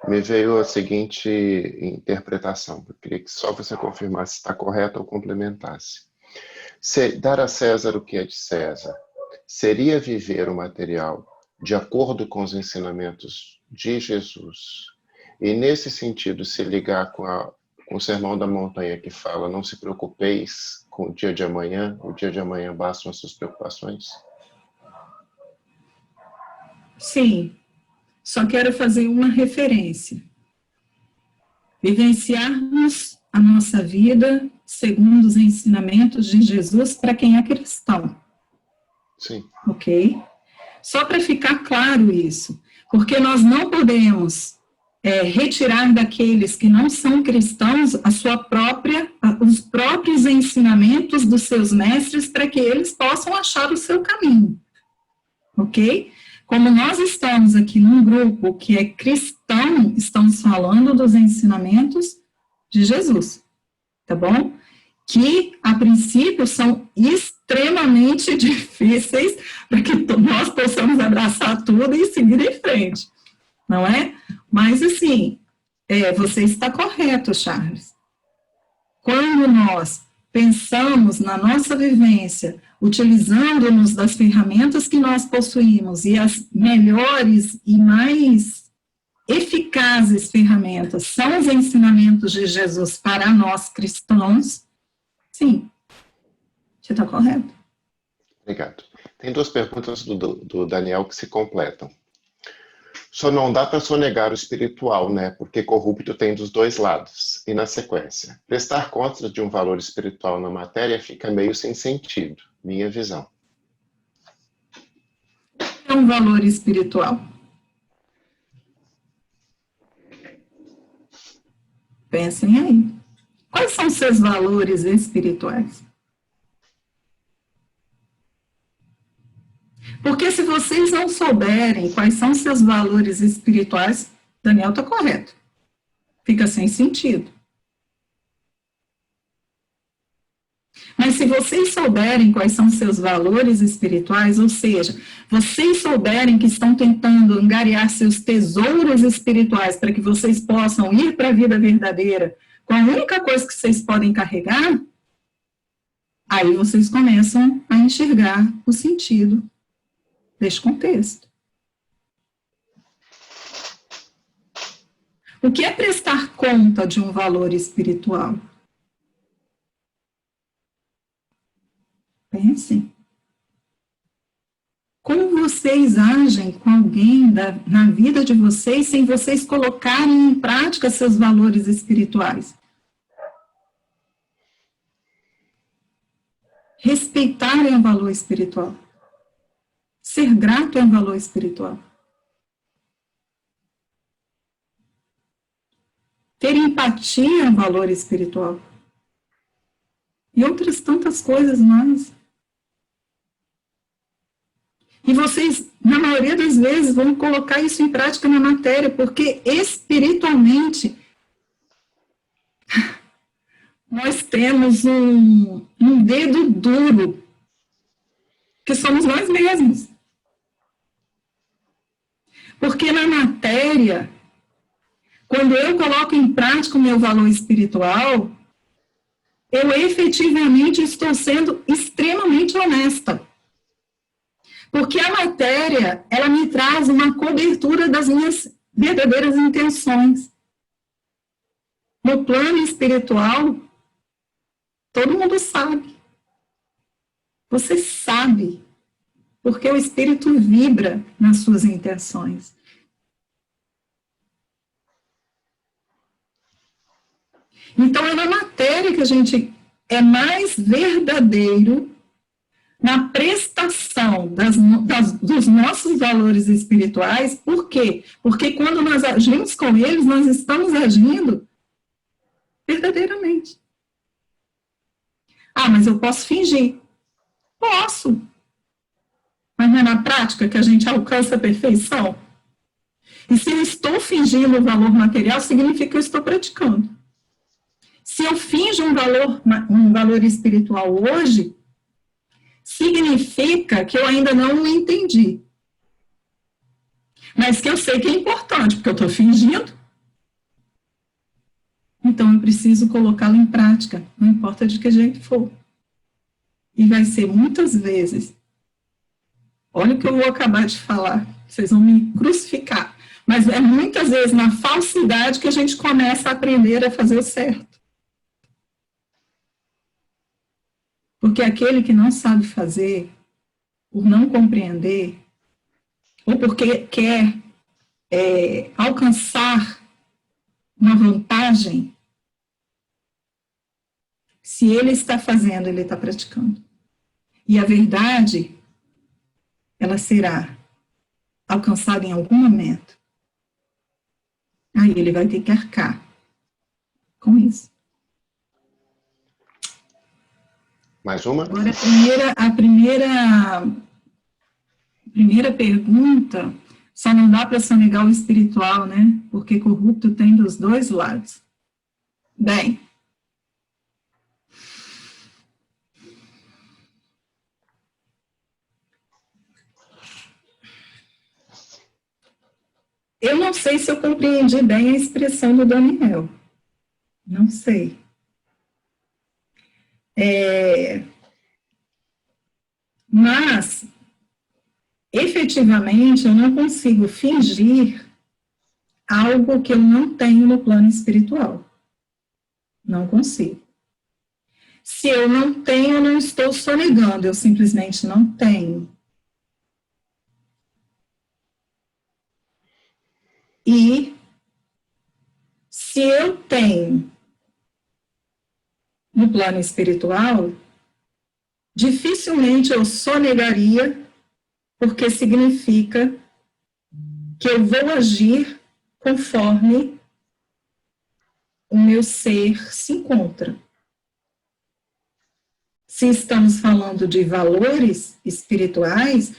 me veio a seguinte interpretação. Eu queria que só você confirmasse se está correto ou complementasse. Dar a César o que é de César seria viver o material de acordo com os ensinamentos de Jesus. E, nesse sentido, se ligar com o Sermão da Montanha que fala, não se preocupeis com o dia de amanhã bastam as suas preocupações? Sim. só quero fazer uma referência. Vivenciarmos a nossa vida segundo os ensinamentos de Jesus para quem é cristão. Sim. Ok? Só para ficar claro isso, porque nós não podemos retirar daqueles que não são cristãos os próprios ensinamentos dos seus mestres para que eles possam achar o seu caminho. Ok? Como nós estamos aqui num grupo que é cristão, estamos falando dos ensinamentos de Jesus, tá bom? Que, a princípio, são extremamente difíceis para que nós possamos abraçar tudo e seguir em frente, não é? Mas, assim, você está correto, Charles. Quando nós pensamos na nossa vivência, utilizando-nos das ferramentas que nós possuímos e as melhores e mais eficazes ferramentas são os ensinamentos de Jesus para nós cristãos, sim, você está correto. Obrigado. Tem duas perguntas do Daniel que se completam. Só não dá para sonegar o espiritual, né? Porque corrupto tem dos dois lados. E na sequência, prestar contas de um valor espiritual na matéria fica meio sem sentido, minha visão. É um valor espiritual. Pensem aí. Quais são seus valores espirituais? Porque se vocês não souberem quais são seus valores espirituais, Daniel está correto. Fica sem sentido. Mas se vocês souberem quais são seus valores espirituais, ou seja, vocês souberem que estão tentando angariar seus tesouros espirituais para que vocês possam ir para a vida verdadeira com a única coisa que vocês podem carregar, aí vocês começam a enxergar o sentido deste contexto. O que é prestar conta de um valor espiritual? Pensem. Como vocês agem com alguém na vida de vocês sem vocês colocarem em prática seus valores espirituais? Respeitar é um valor espiritual. Ser grato é um valor espiritual. Ter empatia é um valor espiritual. E outras tantas coisas mais. E vocês, na maioria das vezes, vão colocar isso em prática na matéria, porque espiritualmente nós temos um dedo duro, que somos nós mesmos. Porque na matéria, quando eu coloco em prática o meu valor espiritual, eu efetivamente estou sendo extremamente honesta. Porque a matéria, ela me traz uma cobertura das minhas verdadeiras intenções. No plano espiritual, todo mundo sabe. Você sabe. Porque o espírito vibra nas suas intenções. Então, é na matéria que a gente é mais verdadeiro na prestação dos nossos valores espirituais. Por quê? Porque quando nós agimos com eles, nós estamos agindo verdadeiramente. Ah, mas eu posso fingir. Posso. Mas não é na prática que a gente alcança a perfeição? E se eu estou fingindo o valor material, significa que eu estou praticando. Se eu finjo um valor espiritual hoje, significa que eu ainda não o entendi. Mas que eu sei que é importante, porque eu estou fingindo. Então, eu preciso colocá-lo em prática, não importa de que jeito for. E vai ser muitas vezes. Olha o que eu vou acabar de falar, vocês vão me crucificar. Mas é muitas vezes na falsidade que a gente começa a aprender a fazer o certo. Porque aquele que não sabe fazer, por não compreender, ou porque quer alcançar uma vantagem, se ele está fazendo, ele está praticando. E a verdade, ela será alcançada em algum momento. Aí ele vai ter que arcar com isso. Mais uma? Agora, a primeira pergunta, só não dá para sonegar o espiritual, né? Porque corrupto tem dos dois lados. Bem, eu não sei se eu compreendi bem a expressão do Daniel. Não sei. Mas, efetivamente, eu não consigo fingir algo que eu não tenho no plano espiritual. Não consigo. Se eu não tenho, eu não estou sonegando, eu simplesmente não tenho. E se eu tenho no plano espiritual, dificilmente eu sonegaria, porque significa que eu vou agir conforme o meu ser se encontra. Se estamos falando de valores espirituais,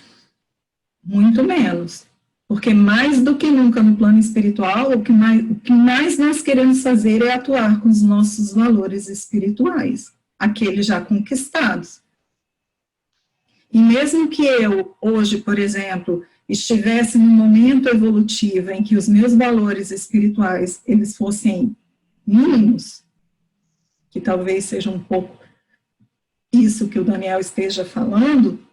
muito menos. Porque mais do que nunca no plano espiritual, o que mais nós queremos fazer é atuar com os nossos valores espirituais, aqueles já conquistados. E mesmo que eu, hoje, por exemplo, estivesse num momento evolutivo em que os meus valores espirituais, eles fossem mínimos, que talvez seja um pouco isso que o Daniel esteja falando,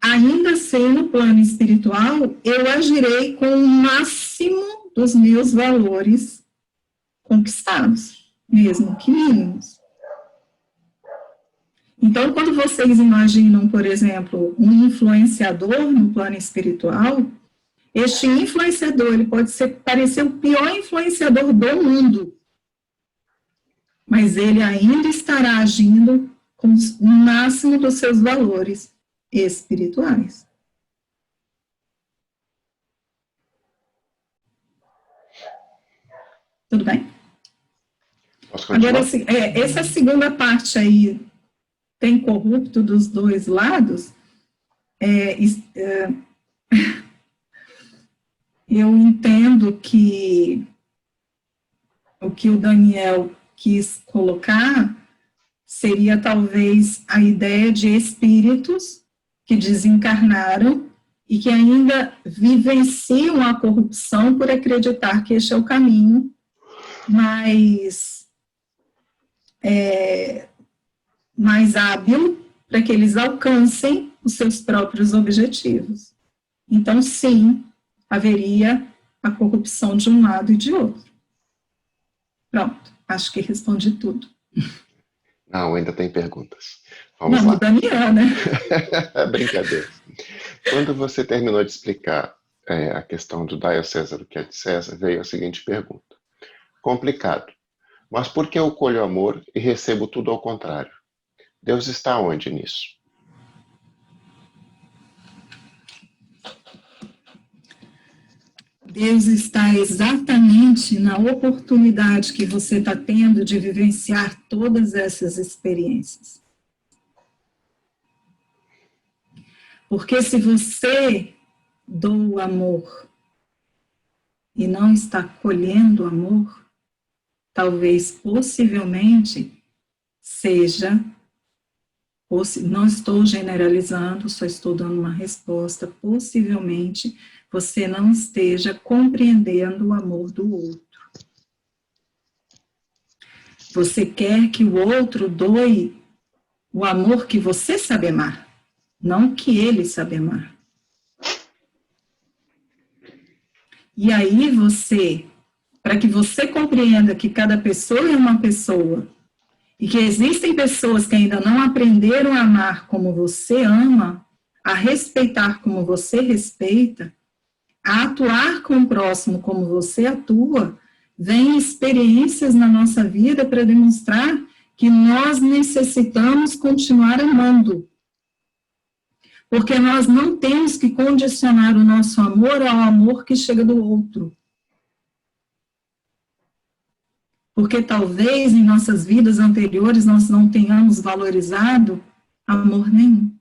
ainda assim, no plano espiritual, eu agirei com o máximo dos meus valores conquistados, mesmo que mínimos. Então, quando vocês imaginam, por exemplo, um influenciador no plano espiritual, este influenciador, ele pode parecer o pior influenciador do mundo, mas ele ainda estará agindo com o máximo dos seus valores espirituais. Tudo bem? Posso continuar? Agora, essa segunda parte aí, tem corrupto dos dois lados, eu entendo que o que o Daniel quis colocar seria talvez a ideia de espíritos que desencarnaram e que ainda vivenciam a corrupção por acreditar que este é o caminho mais hábil para que eles alcancem os seus próprios objetivos. Então, sim, haveria a corrupção de um lado e de outro. Pronto, acho que respondi tudo. Não, ainda tem perguntas. Vamos Não, lá. do Daniel, né? Brincadeira. Quando você terminou de explicar a questão do dai a César o que é de César, veio a seguinte pergunta. Complicado, mas por que eu colho amor e recebo tudo ao contrário? Deus está onde nisso? Deus está exatamente na oportunidade que você está tendo de vivenciar todas essas experiências. Porque se você doa amor e não está colhendo amor, talvez, possivelmente, seja, não estou generalizando, só estou dando uma resposta, possivelmente você não esteja compreendendo o amor do outro. Você quer que o outro doe o amor que você sabe amar, não que ele sabe amar. E aí para que você compreenda que cada pessoa é uma pessoa, e que existem pessoas que ainda não aprenderam a amar como você ama, a respeitar como você respeita, a atuar com o próximo como você atua, vem experiências na nossa vida para demonstrar que nós necessitamos continuar amando. Porque nós não temos que condicionar o nosso amor ao amor que chega do outro. Porque talvez em nossas vidas anteriores nós não tenhamos valorizado amor nenhum.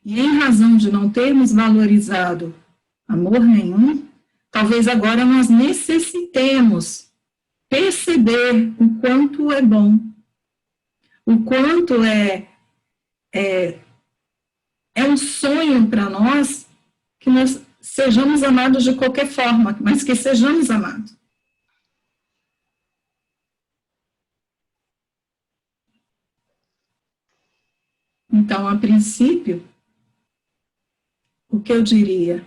E em razão de não termos valorizado amor nenhum, talvez agora nós necessitemos perceber o quanto é bom, o quanto é um sonho para nós que nós sejamos amados de qualquer forma, mas que sejamos amados. Então, a princípio, o que eu diria?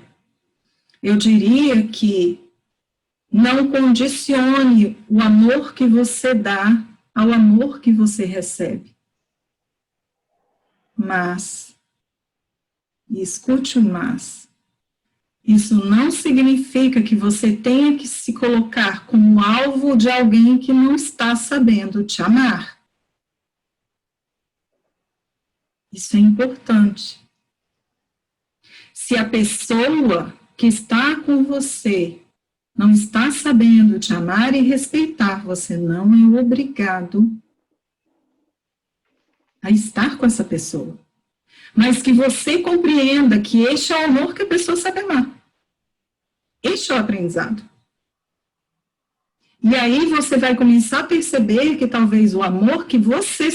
Eu diria que não condicione o amor que você dá ao amor que você recebe. Mas, e escute o mas, isso não significa que você tenha que se colocar como alvo de alguém que não está sabendo te amar. Isso é importante. Se a pessoa que está com você não está sabendo te amar e respeitar, você não é obrigado a estar com essa pessoa. Mas que você compreenda que este é o amor que a pessoa sabe amar. Este é o aprendizado. E aí você vai começar a perceber que talvez o amor que você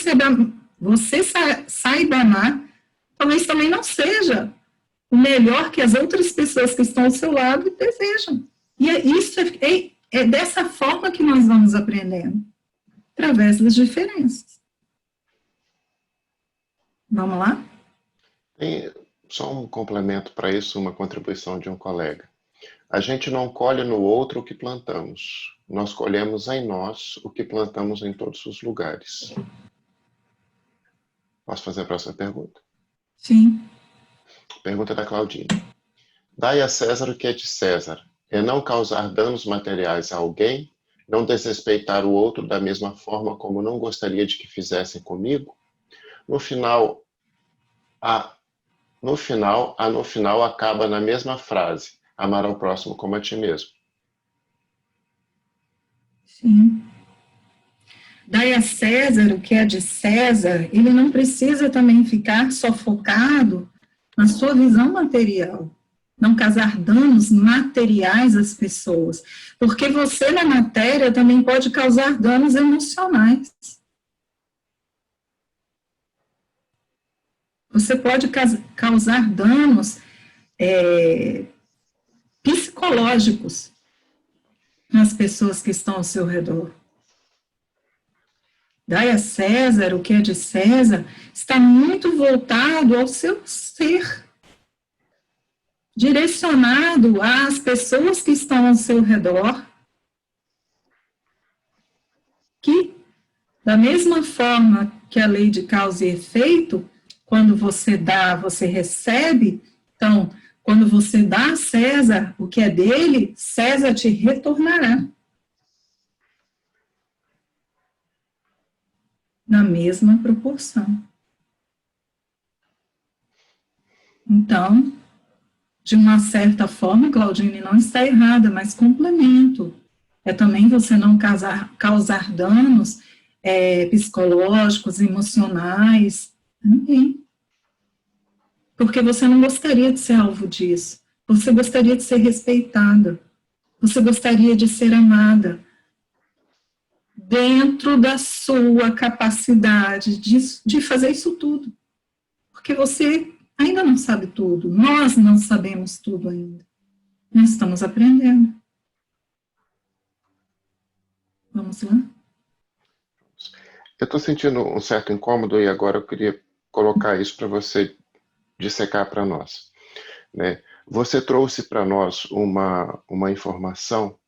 saiba amar, talvez também não seja o melhor que as outras pessoas que estão ao seu lado desejam. E isso é dessa forma que nós vamos aprendendo, através das diferenças. Vamos lá? Tem só um complemento para isso, uma contribuição de um colega. A gente não colhe no outro o que plantamos. Nós colhemos em nós o que plantamos em todos os lugares. Posso fazer a próxima pergunta? Sim. Pergunta da Claudine. Dai a César o que é de César. É não causar danos materiais a alguém, não desrespeitar o outro da mesma forma como não gostaria de que fizessem comigo. No final acaba na mesma frase. Amar ao próximo como a ti mesmo. Sim. Dai a César o que é de César, ele não precisa também ficar só focado na sua visão material. Não causar danos materiais às pessoas. Porque você, na matéria, também pode causar danos emocionais. Você pode causar danos psicológicos nas pessoas que estão ao seu redor. Dai a César o que é de César está muito voltado ao seu ser, direcionado às pessoas que estão ao seu redor, que, da mesma forma que a lei de causa e efeito, quando você dá, você recebe. Então, quando você dá a César o que é dele, César te retornará. Na mesma proporção. Então, de uma certa forma, Claudine não está errada, mas complemento. É também você não causar danos psicológicos, emocionais, ninguém. Porque você não gostaria de ser alvo disso. Você gostaria de ser respeitada. Você gostaria de ser amada. Dentro da sua capacidade de fazer isso tudo. Porque você ainda não sabe tudo. Nós não sabemos tudo ainda. Nós estamos aprendendo. Vamos lá? Eu estou sentindo um certo incômodo e agora eu queria colocar isso para você dissecar para nós. Né? Você trouxe para nós uma informação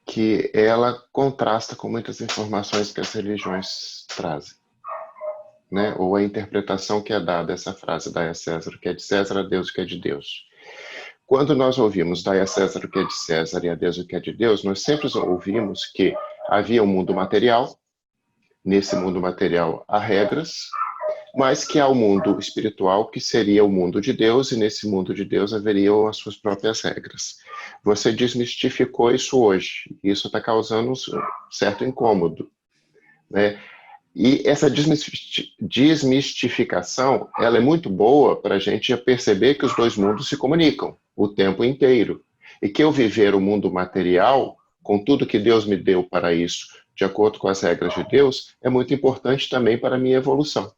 que ela contrasta com muitas informações que as religiões trazem. né? Ou a interpretação que é dada a essa frase, dai a César o que é de César, a Deus o que é de Deus. Quando nós ouvimos dai a César o que é de César e a Deus o que é de Deus, nós sempre ouvimos que havia um mundo material, nesse mundo material há regras, mas que há o mundo espiritual, que seria o mundo de Deus, e nesse mundo de Deus haveriam as suas próprias regras. Você desmistificou isso hoje, e isso está causando um certo incômodo, né? E essa desmistificação, ela é muito boa para a gente perceber que os dois mundos se comunicam o tempo inteiro, e que eu viver o mundo material, com tudo que Deus me deu para isso, de acordo com as regras de Deus, é muito importante também para a minha evolução.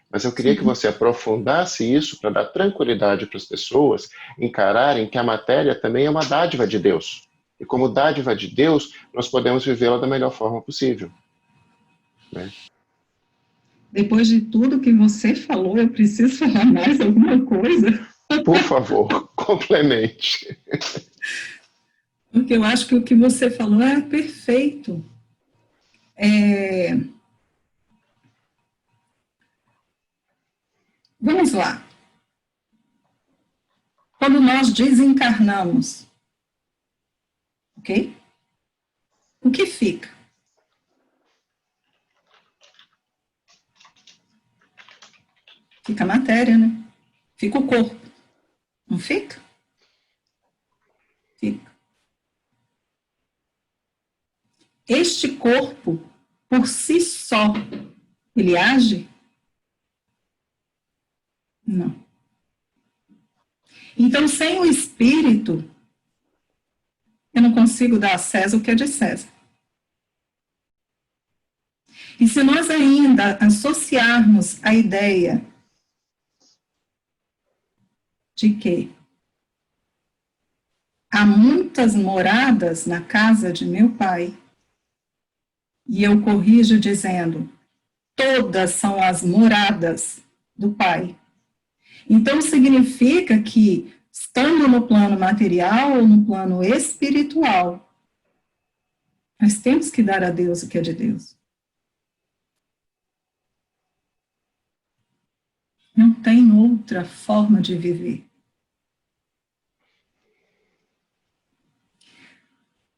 Mas eu queria que você aprofundasse isso para dar tranquilidade para as pessoas encararem que a matéria também é uma dádiva de Deus. E como dádiva de Deus, nós podemos vivê-la da melhor forma possível. Né? Depois de tudo que você falou, eu preciso falar mais alguma coisa? Por favor, complemente. Porque eu acho que o que você falou é perfeito. Vamos lá. Quando nós desencarnamos, ok? O que fica? Fica a matéria, né? Fica o corpo. Não fica? Fica. Este corpo, por si só, ele age? Não. Então, sem o espírito, eu não consigo dar a César o que é de César. E se nós ainda associarmos a ideia de que há muitas moradas na casa de meu pai, e eu corrijo dizendo, todas são as moradas do pai. Então, significa que, estando no plano material ou no plano espiritual, nós temos que dar a Deus o que é de Deus. Não tem outra forma de viver.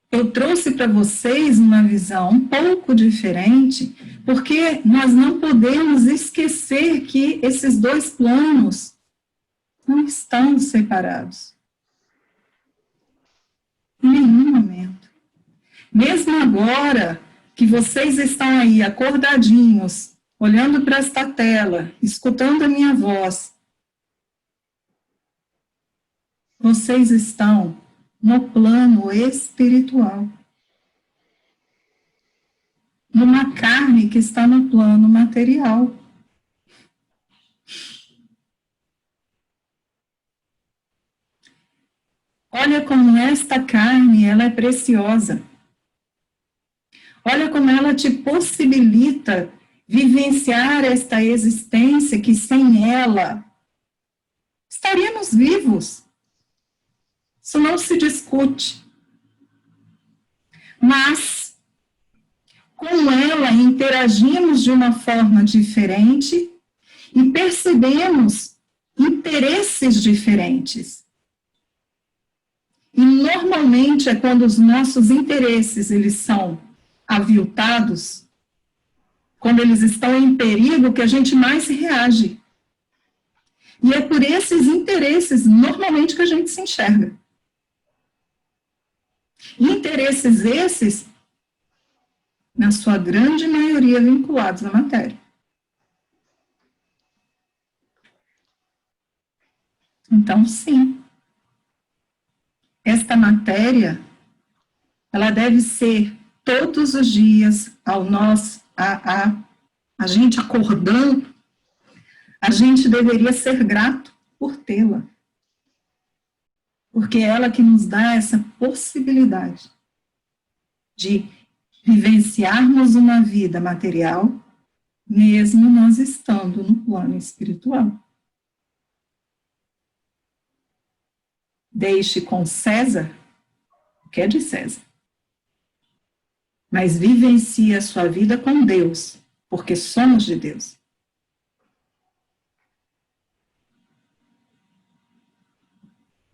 Eu trouxe para vocês uma visão um pouco diferente, porque nós não podemos esquecer que esses dois planos não estão separados. Em nenhum momento. Mesmo agora que vocês estão aí acordadinhos, olhando para esta tela, escutando a minha voz, vocês estão no plano espiritual. Numa carne que está no plano material. Olha como esta carne, ela é preciosa. Olha como ela te possibilita vivenciar esta existência que sem ela estaríamos vivos. Isso não se discute. Mas, com ela interagimos de uma forma diferente e percebemos interesses diferentes. E normalmente é quando os nossos interesses eles são aviltados, quando eles estão em perigo, que a gente mais reage. E é por esses interesses, normalmente, que a gente se enxerga. Interesses esses, na sua grande maioria, vinculados à matéria. Então, sim, esta matéria, ela deve ser todos os dias, a gente acordando, a gente deveria ser grato por tê-la. Porque é ela que nos dá essa possibilidade de vivenciarmos uma vida material, mesmo nós estando no plano espiritual. Deixe com César o que é de César. Mas vivencie a sua vida com Deus, porque somos de Deus.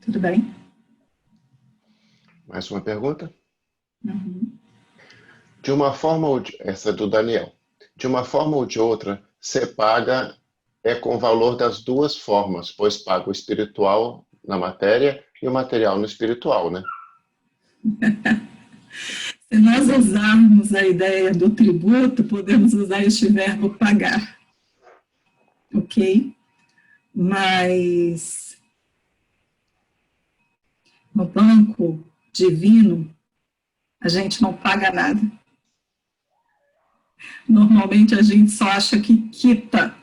Tudo bem? Mais uma pergunta? Uhum. De uma forma ou de... Essa é do Daniel. De uma forma ou de outra, você paga com o valor das duas formas, pois paga o espiritual na matéria e o material no espiritual, né? Se nós usarmos a ideia do tributo, podemos usar este verbo pagar, ok? Mas no banco divino, a gente não paga nada. Normalmente a gente só acha que quita.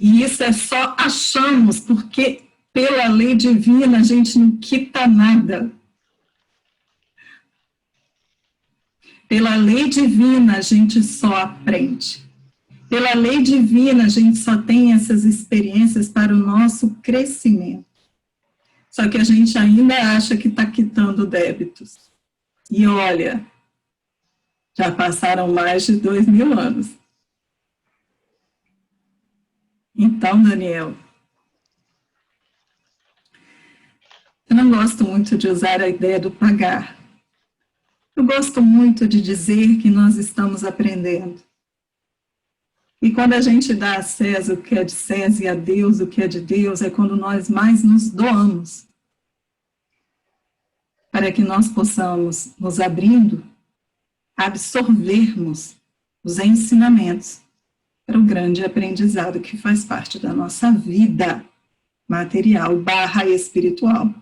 E isso é só achamos, porque pela lei divina a gente não quita nada. Pela lei divina a gente só aprende. Pela lei divina a gente só tem essas experiências para o nosso crescimento. Só que a gente ainda acha que está quitando débitos. E olha, já passaram mais de 2000 anos. Então, Daniel, eu não gosto muito de usar a ideia do pagar. Eu gosto muito de dizer que nós estamos aprendendo. E quando a gente dá a César o que é de César e a Deus o que é de Deus, é quando nós mais nos doamos, para que nós possamos, nos abrindo, absorvermos os ensinamentos para o grande aprendizado que faz parte da nossa vida material / espiritual.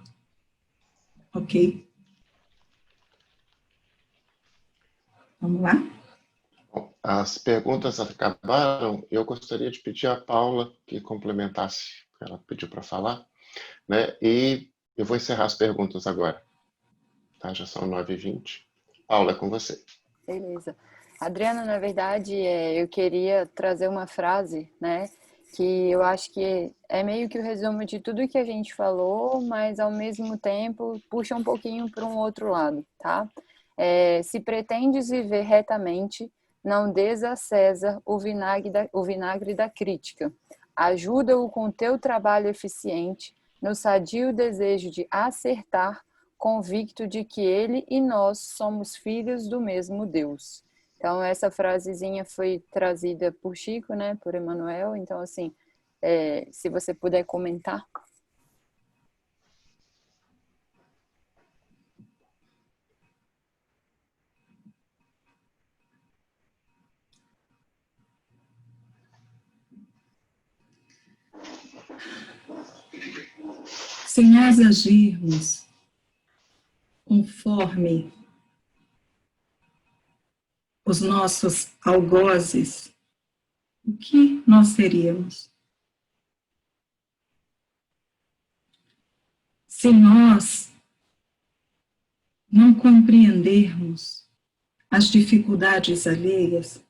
Ok? Vamos lá? Bom, as perguntas acabaram. Eu gostaria de pedir à Paula que complementasse, ela pediu para falar, né? E eu vou encerrar as perguntas agora. Tá? Já são 9h20. Paula, é com você. Beleza. Adriana, na verdade, eu queria trazer uma frase, né, que eu acho que é meio que o resumo de tudo que a gente falou, mas ao mesmo tempo puxa um pouquinho para um outro lado, tá? Se pretendes viver retamente, não des a César o vinagre da crítica. Ajuda-o com teu trabalho eficiente, no sadio desejo de acertar, convicto de que ele e nós somos filhos do mesmo Deus. Então, essa frasezinha foi trazida por Chico, né, por Emmanuel. Então, assim, se você puder comentar. Se nós agirmos conforme os nossos algozes, o que nós seríamos? Se nós não compreendermos as dificuldades alheias,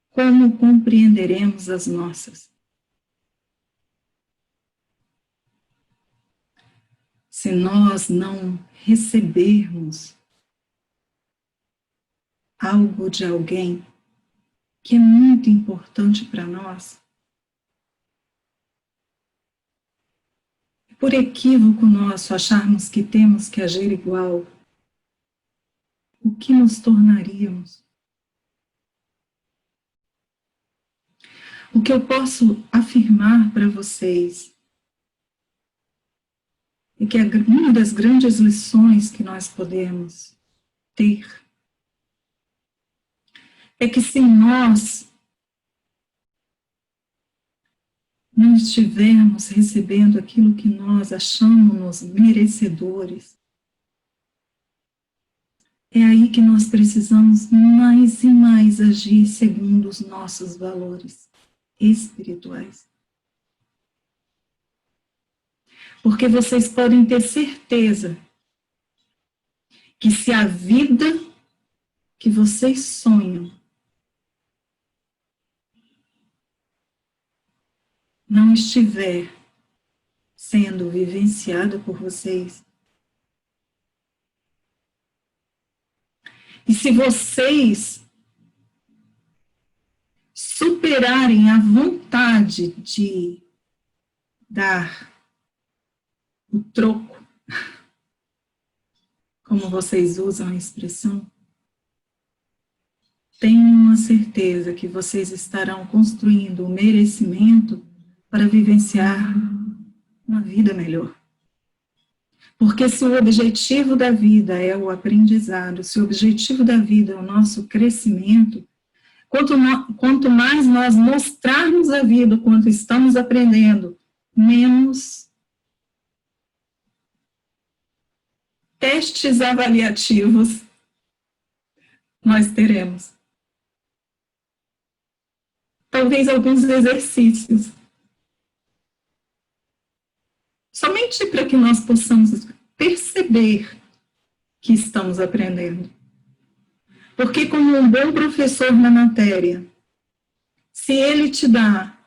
como compreenderemos as nossas? Se nós não recebermos algo de alguém que é muito importante para nós, por equívoco nosso acharmos que temos que agir igual, o que nos tornaríamos? O que eu posso afirmar para vocês é que uma das grandes lições que nós podemos ter é que se nós não estivermos recebendo aquilo que nós achamos merecedores, é aí que nós precisamos mais e mais agir segundo os nossos valores espirituais. Porque vocês podem ter certeza que se a vida que vocês sonham não estiver sendo vivenciada por vocês, e se vocês superarem a vontade de dar o troco, como vocês usam a expressão, tenham a certeza que vocês estarão construindo o merecimento para vivenciar uma vida melhor. Porque se o objetivo da vida é o aprendizado, se o objetivo da vida é o nosso crescimento, quanto mais nós mostrarmos a vida o quanto estamos aprendendo, menos testes avaliativos nós teremos. Talvez alguns exercícios. Somente para que nós possamos perceber que estamos aprendendo. Porque como um bom professor na matéria, se ele te dá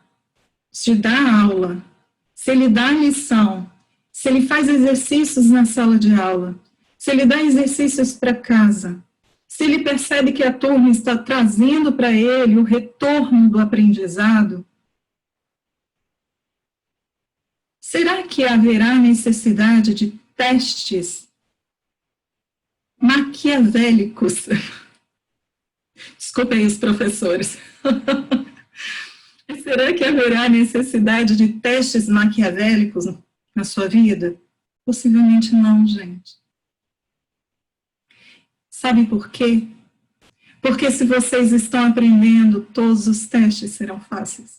aula, se ele dá lição, se ele faz exercícios na sala de aula, se ele dá exercícios para casa, se ele percebe que a turma está trazendo para ele o retorno do aprendizado, será que haverá necessidade de testes maquiavélicos? Desculpem os professores. Será que haverá necessidade de testes maquiavélicos na sua vida? Possivelmente não, gente. Sabe por quê? Porque se vocês estão aprendendo, todos os testes serão fáceis.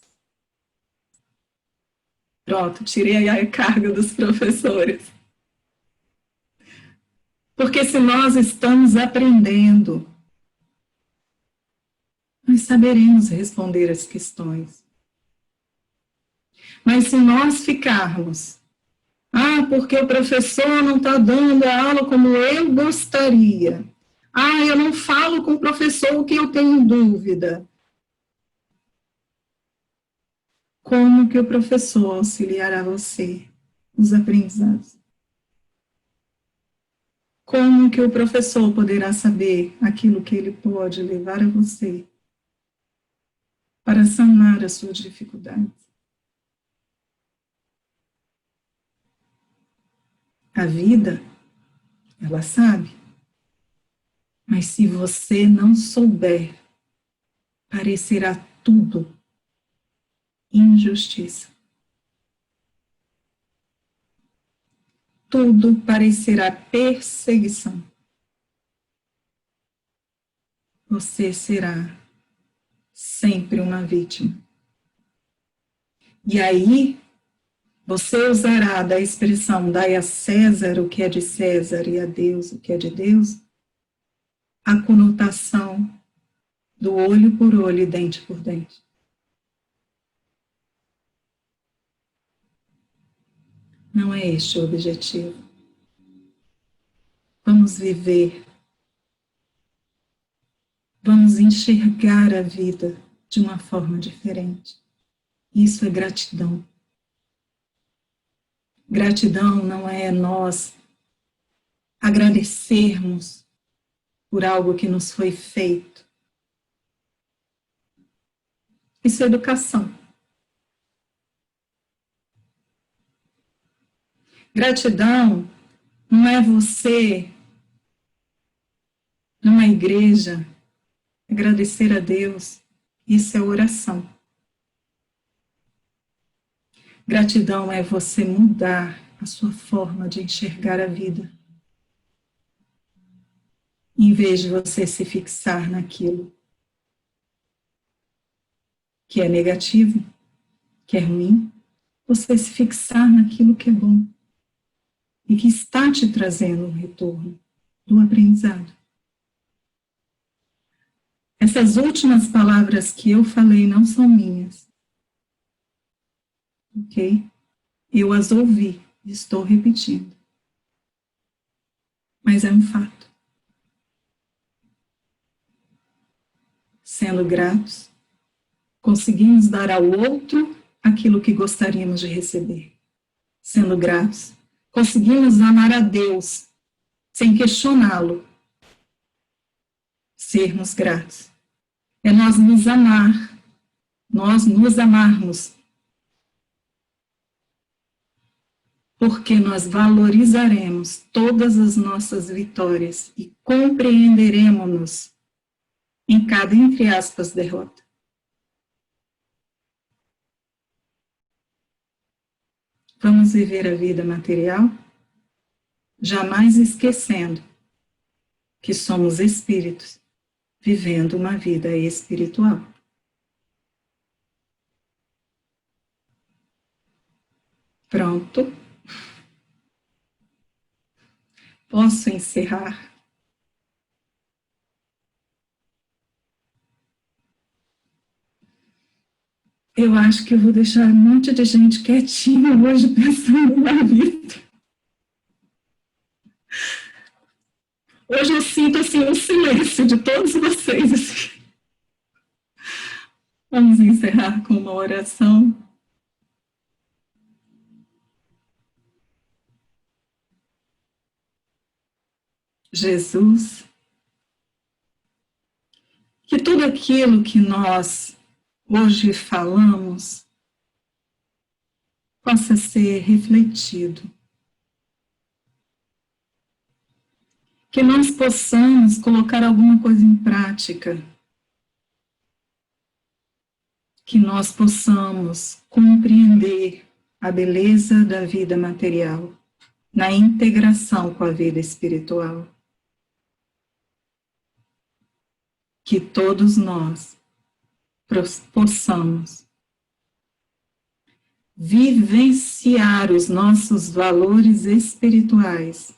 Pronto, tirei a carga dos professores. Porque se nós estamos aprendendo, nós saberemos responder as questões. Mas se nós ficarmos, porque o professor não está dando a aula como eu gostaria, eu não falo com o professor o que eu tenho dúvida. Como que o professor auxiliará você nos aprendizados? Como que o professor poderá saber aquilo que ele pode levar a você para sanar as suas dificuldades? A vida, ela sabe. Mas se você não souber, parecerá tudo injustiça. Tudo parecerá perseguição. Você será sempre uma vítima. E aí, você usará da expressão dai a César o que é de César e a Deus o que é de Deus, a conotação do olho por olho e dente por dente. Não é este o objetivo. Vamos viver. Vamos enxergar a vida de uma forma diferente. Isso é gratidão. Gratidão não é nós agradecermos por algo que nos foi feito. Isso é educação. Gratidão não é você, numa igreja, agradecer a Deus. Isso é oração. Gratidão é você mudar a sua forma de enxergar a vida. Em vez de você se fixar naquilo que é negativo, que é ruim, você se fixar naquilo que é bom e que está te trazendo um retorno do aprendizado. Essas últimas palavras que eu falei não são minhas. Ok? Eu as ouvi, estou repetindo. Mas é um fato. Sendo gratos, conseguimos dar ao outro aquilo que gostaríamos de receber. Sendo gratos, conseguimos amar a Deus sem questioná-lo. Sermos gratos. É nós nos amar, nós nos amarmos. porque nós valorizaremos todas as nossas vitórias e compreenderemos-nos em cada, entre aspas, derrota. Vamos viver a vida material, jamais esquecendo que somos espíritos, vivendo uma vida espiritual. Pronto. Posso encerrar? Eu acho que eu vou deixar um monte de gente quietinha hoje pensando na vida. Hoje eu sinto assim um silêncio de todos vocês. Assim. Vamos encerrar com uma oração. Jesus, que tudo aquilo que nós hoje falamos possa ser refletido. Que nós possamos colocar alguma coisa em prática. Que nós possamos compreender a beleza da vida material na integração com a vida espiritual. Que todos nós possamos vivenciar os nossos valores espirituais,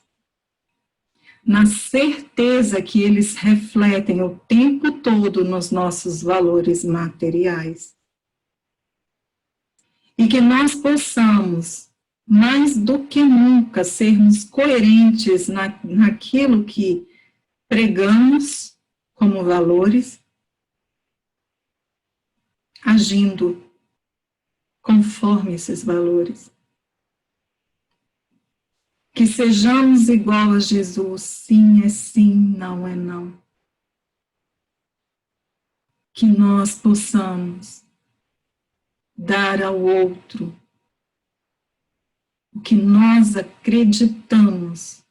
na certeza que eles refletem o tempo todo nos nossos valores materiais. E que nós possamos, mais do que nunca, sermos coerentes naquilo que pregamos como valores, agindo conforme esses valores. Que sejamos igual a Jesus, sim é sim, não é não. Que nós possamos dar ao outro o que nós acreditamos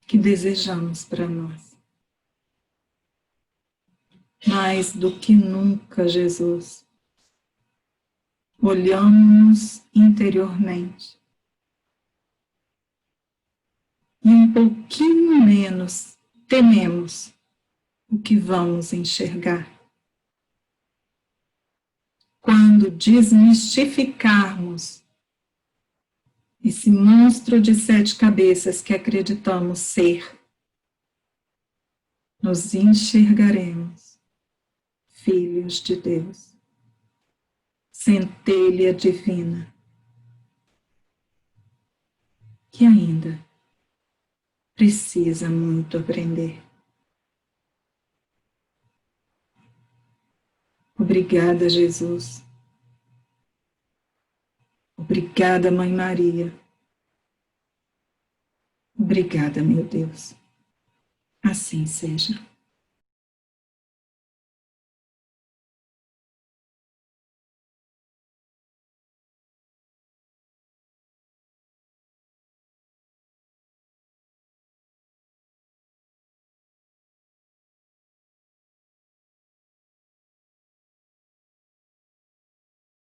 que desejamos para nós. Mais do que nunca, Jesus, olhamos interiormente e um pouquinho menos tememos o que vamos enxergar. Quando desmistificarmos esse monstro de 7 cabeças que acreditamos ser, nos enxergaremos filhos de Deus, centelha divina, que ainda precisa muito aprender. Obrigada, Jesus. Obrigada, Mãe Maria. Obrigada, meu Deus. Assim seja.